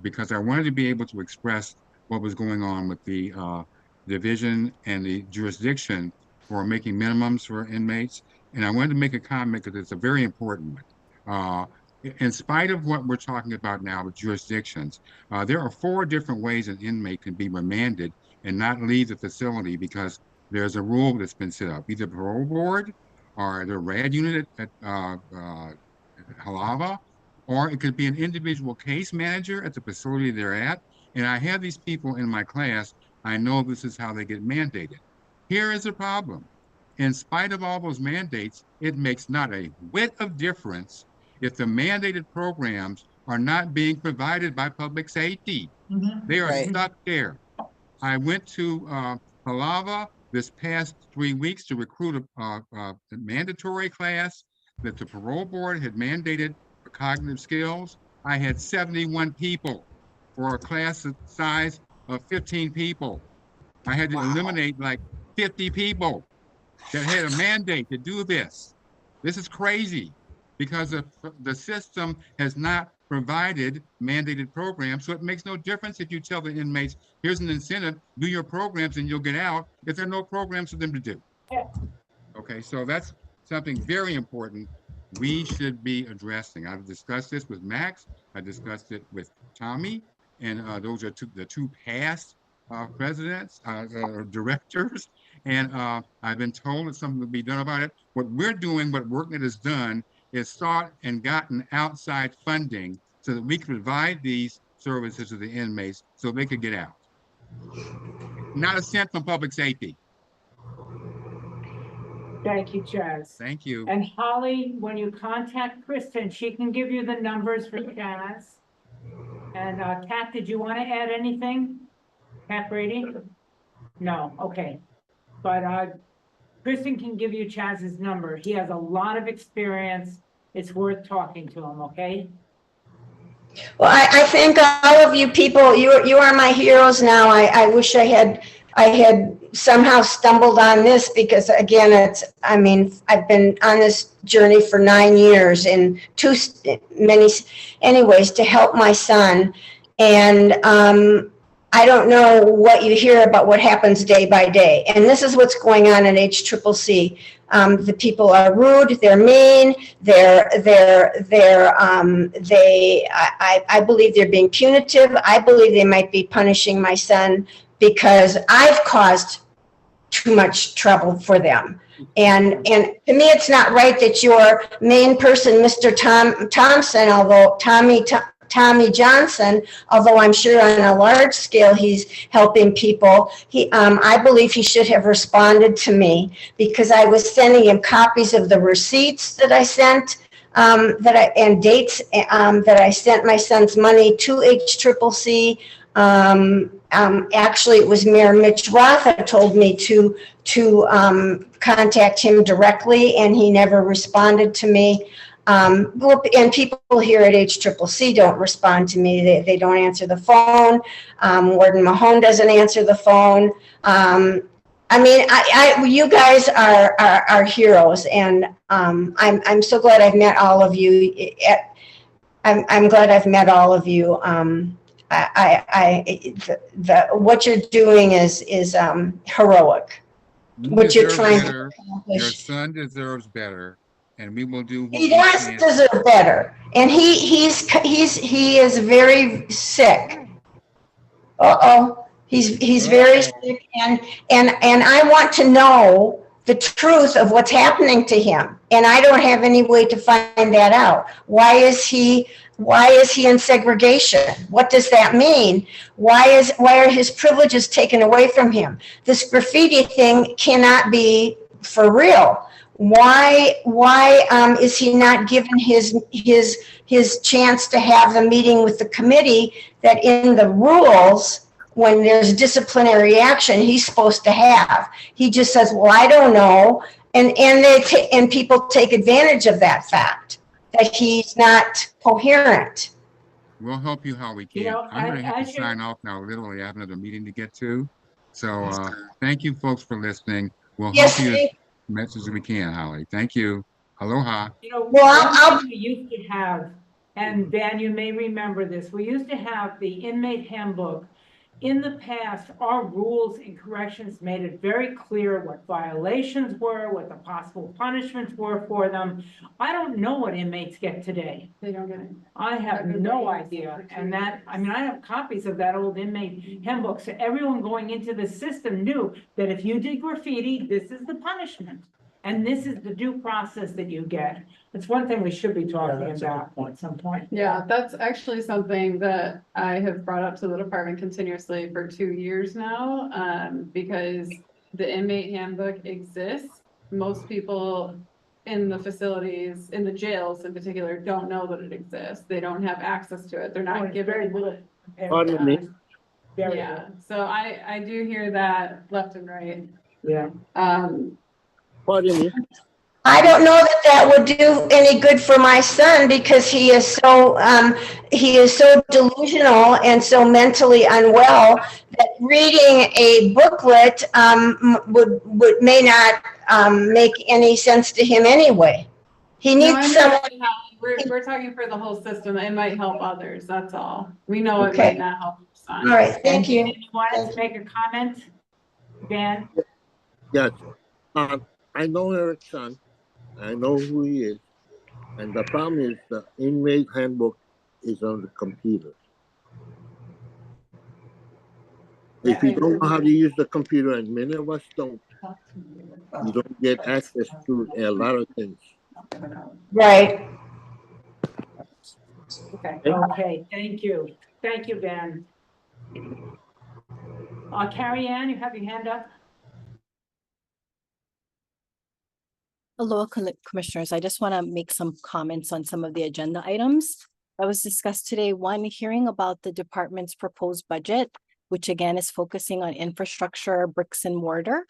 because I wanted to be able to express what was going on with the division and the jurisdiction for making minimums for inmates. And I wanted to make a comment because it's a very important one. In spite of what we're talking about now with jurisdictions, there are 4 different ways an inmate can be remanded and not leave the facility because there's a rule that's been set up, either parole board or the RAD unit at Halava, or it could be an individual case manager at the facility they're at. And I have these people in my class. I know this is how they get mandated. Here is the problem. In spite of all those mandates, it makes not a whit of difference if the mandated programs are not being provided by public safety. They are stuck there. I went to Halava this past 3 weeks to recruit a mandatory class that the parole board had mandated for cognitive skills. I had 71 people for a class size of 15 people. I had to eliminate like 50 people that had a mandate to do this. This is crazy because the system has not provided mandated programs. So it makes no difference if you tell the inmates, here's an incentive, do your programs and you'll get out, if there are no programs for them to do. Okay, so that's something very important we should be addressing. I've discussed this with Max, I discussed it with Tommy, and those are the two past presidents, directors, and I've been told that something will be done about it. What we're doing, what WorkNet has done, is sought and gotten outside funding so that we can provide these services to the inmates so they could get out. Not a cent from public safety. Thank you, Chaz. Thank you. And Holly, when you contact Kristen, she can give you the numbers for Chaz. And Kat, did you want to add anything? Kat Brady? No, okay. But Kristen can give you Chaz's number. He has a lot of experience. It's worth talking to him, okay? Well, I thank all of you people. You are my heroes now. I wish I had somehow stumbled on this because again, I've been on this journey for 9 years in many anyways to help my son. And I don't know what you hear about what happens day by day. And this is what's going on at HCCC. The people are rude, they're mean, I believe they're being punitive. I believe they might be punishing my son because I've caused too much trouble for them. And to me, it's not right that your main person, Mr. Thompson, although Tommy Johnson, although I'm sure on a large scale he's helping people, I believe he should have responded to me because I was sending him copies of the receipts that I sent, and dates that I sent my son's money to HCCC. Actually, it was Mayor Mitch Roth that told me to contact him directly, and he never responded to me. And people here at HCCC don't respond to me. They don't answer the phone. Warden Mahone doesn't answer the phone. You guys are heroes, and I'm so glad I've met all of you. I'm glad I've met all of you. What you're doing is heroic. What you're trying to accomplish. Your son deserves better, and we will do. He does deserve better, and he is very sick. He's very sick, and I want to know the truth of what's happening to him. And I don't have any way to find that out. Why is he in segregation? What does that mean? Why are his privileges taken away from him? This graffiti thing cannot be for real. Why is he not given his chance to have the meeting with the committee that in the rules, when there's disciplinary action, he's supposed to have? He just says, well, I don't know. And people take advantage of that fact, that he's not coherent. We'll help you how we can. You know, I'm gonna have to as you- sign off now. Literally, I have another meeting to get to. So, thank you folks for listening. We'll Yes, help you as much as we can, Holly. Thank you. Aloha. You know, Well, one thing we used to have, and Dan, you may remember this, we used to have the inmate handbook. In the past, our rules and corrections made it very clear what violations were, what the possible punishments were for them. I don't know what inmates get today. They don't get it. I have no idea. And that, I mean, I have copies of that old inmate handbook. So everyone going into the system knew that if you did graffiti, this is the punishment. And this is the due process that you get. It's one thing we should be talking about at some point. Yeah, that's actually something that I have brought up to the department continuously for 2 years now, because the inmate handbook exists. Most people in the facilities, in the jails in particular, don't know that it exists. They don't have access to it. They're Oh, not it's given. very little. Pardon me. Very Yeah, little. so I do hear that left and right. Yeah. Pardon me. I don't know that would do any good for my son because he is so delusional and so mentally unwell that reading a booklet may not make any sense to him anyway. He No, needs I'm someone. talking how- we're talking for the whole system. It might help others, that's all. We know it Okay. might not help your son. All right, thank you. You wanted to make a comment, Dan? Yes. I know Eric's son. I know who he is. And the problem is the inmate handbook is on the computer. If you don't know how to use the computer, and many of us don't, you don't get access to a lot of things. Right. Okay, thank you. Thank you, Ben. Carrie Ann, you have your hand up? Aloha, Commissioners. I just want to make some comments on some of the agenda items that was discussed today. One, hearing about the department's proposed budget, which again is focusing on infrastructure, bricks and mortar,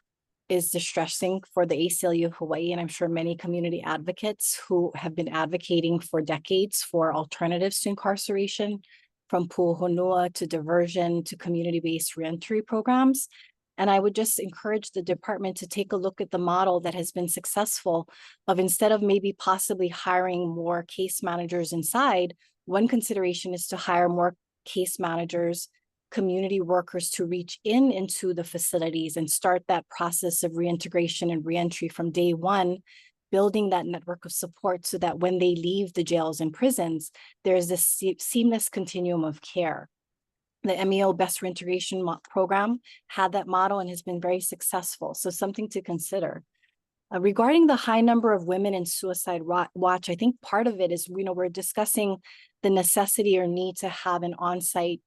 is distressing for the ACLU of Hawaii. And I'm sure many community advocates who have been advocating for decades for alternatives to incarceration, from puhonua to diversion to community-based reentry programs. And I would just encourage the department to take a look at the model that has been successful of, instead of maybe possibly hiring more case managers inside, one consideration is to hire more case managers, community workers to reach into the facilities and start that process of reintegration and reentry from day one, building that network of support so that when they leave the jails and prisons, there's this seamless continuum of care. The MEO Best Reintegration Program had that model and has been very successful. So something to consider. Regarding the high number of women in suicide watch, I think part of it is, we're discussing the necessity or need to have an on-site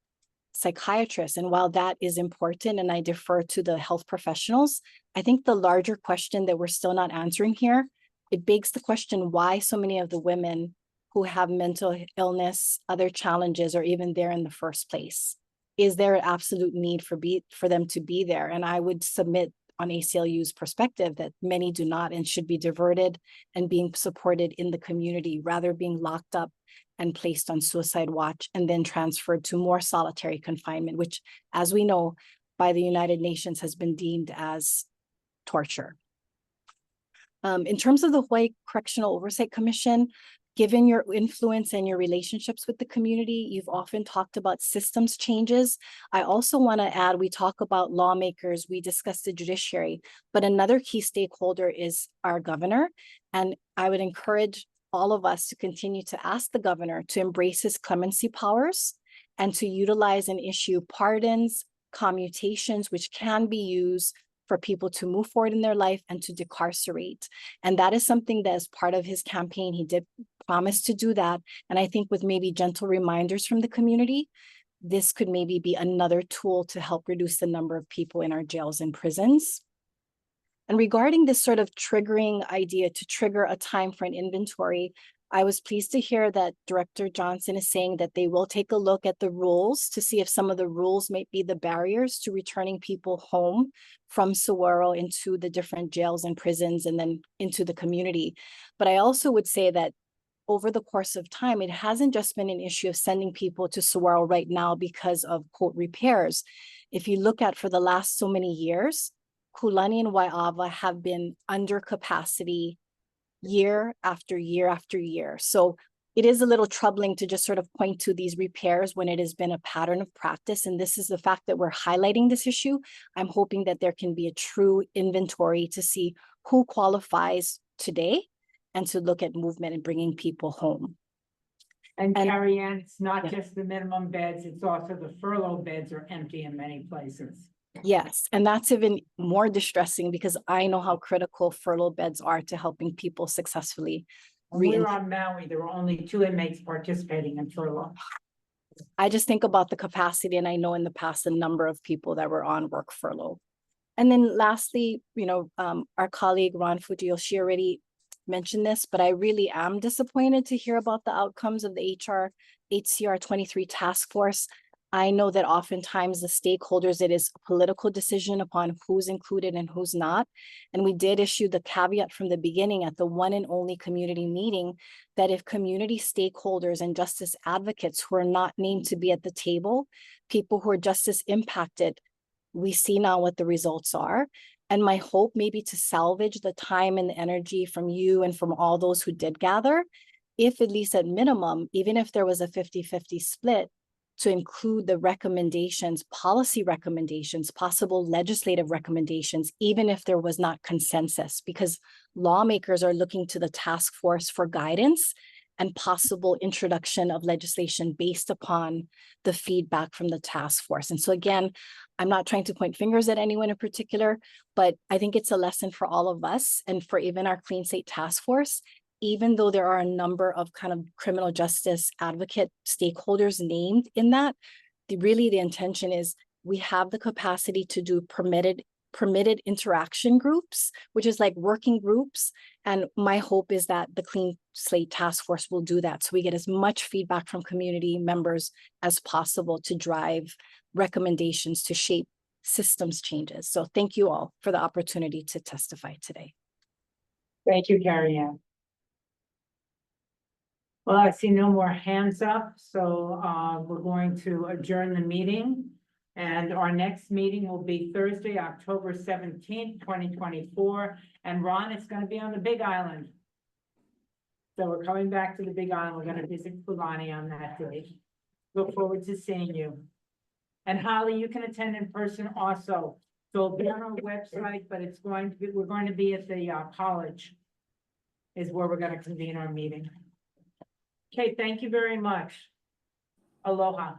psychiatrist. And while that is important, and I defer to the health professionals, I think the larger question that we're still not answering here, it begs the question why so many of the women who have mental illness, other challenges, are even there in the first place. Is there an absolute need for them to be there? And I would submit on ACLU's perspective that many do not and should be diverted and being supported in the community, rather being locked up and placed on suicide watch and then transferred to more solitary confinement, which, as we know, by the United Nations has been deemed as torture. In terms of the Hawaii Correctional Oversight Commission, given your influence and your relationships with the community, you've often talked about systems changes. I also want to add, we talk about lawmakers, we discuss the judiciary, but another key stakeholder is our governor. And I would encourage all of us to continue to ask the governor to embrace his clemency powers and to utilize and issue pardons, commutations, which can be used for people to move forward in their life and to decarcerate. And that is something that as part of his campaign, he did promise to do that. And I think with maybe gentle reminders from the community, this could maybe be another tool to help reduce the number of people in our jails and prisons. And regarding this sort of triggering idea to trigger a time for an inventory, I was pleased to hear that Director Johnson is saying that they will take a look at the rules to see if some of the rules might be the barriers to returning people home from Saguaro into the different jails and prisons and then into the community. But I also would say that over the course of time, it hasn't just been an issue of sending people to Saguaro right now because of quote repairs. If you look at for the last so many years, Kulani and Waiava have been under capacity year after year after year. So it is a little troubling to just sort of point to these repairs when it has been a pattern of practice. And this is the fact that we're highlighting this issue. I'm hoping that there can be a true inventory to see who qualifies today and to look at movement and bringing people home. And Carrie Ann, it's not just the minimum beds, it's also the furlough beds are empty in many places. Yes, and that's even more distressing because I know how critical furlough beds are to helping people successfully. When we were on Maui, there were only 2 inmates participating in furlough. I just think about the capacity, and I know in the past the number of people that were on work furlough. And then lastly, our colleague Ron Fujio, she already mentioned this, but I really am disappointed to hear about the outcomes of the HCR 23 task force. I know that oftentimes the stakeholders, it is a political decision upon who's included and who's not. And we did issue the caveat from the beginning at the one and only community meeting that if community stakeholders and justice advocates who are not named to be at the table, people who are justice impacted, we see now what the results are. And my hope maybe to salvage the time and the energy from you and from all those who did gather, if at least at minimum, even if there was a 50-50 split, to include the recommendations, policy recommendations, possible legislative recommendations, even if there was not consensus, because lawmakers are looking to the task force for guidance and possible introduction of legislation based upon the feedback from the task force. And so again, I'm not trying to point fingers at anyone in particular, but I think it's a lesson for all of us and for even our Clean Slate Task Force. Even though there are a number of kind of criminal justice advocate stakeholders named in that, the intention is we have the capacity to do permitted interaction groups, which is like working groups. And my hope is that the Clean Slate Task Force will do that. So we get as much feedback from community members as possible to drive recommendations to shape systems changes. So thank you all for the opportunity to testify today. Thank you, Carrie Ann. Well, I see no more hands up, so we're going to adjourn the meeting. And our next meeting will be Thursday, October 17th, 2024. And Ron, it's going to be on the Big Island. So we're coming back to the Big Island. We're going to visit Fulani on that day. Look forward to seeing you. And Holly, you can attend in person also. So it'll be on our website, but we're going to be at the college is where we're going to convene our meeting. Okay, thank you very much. Aloha.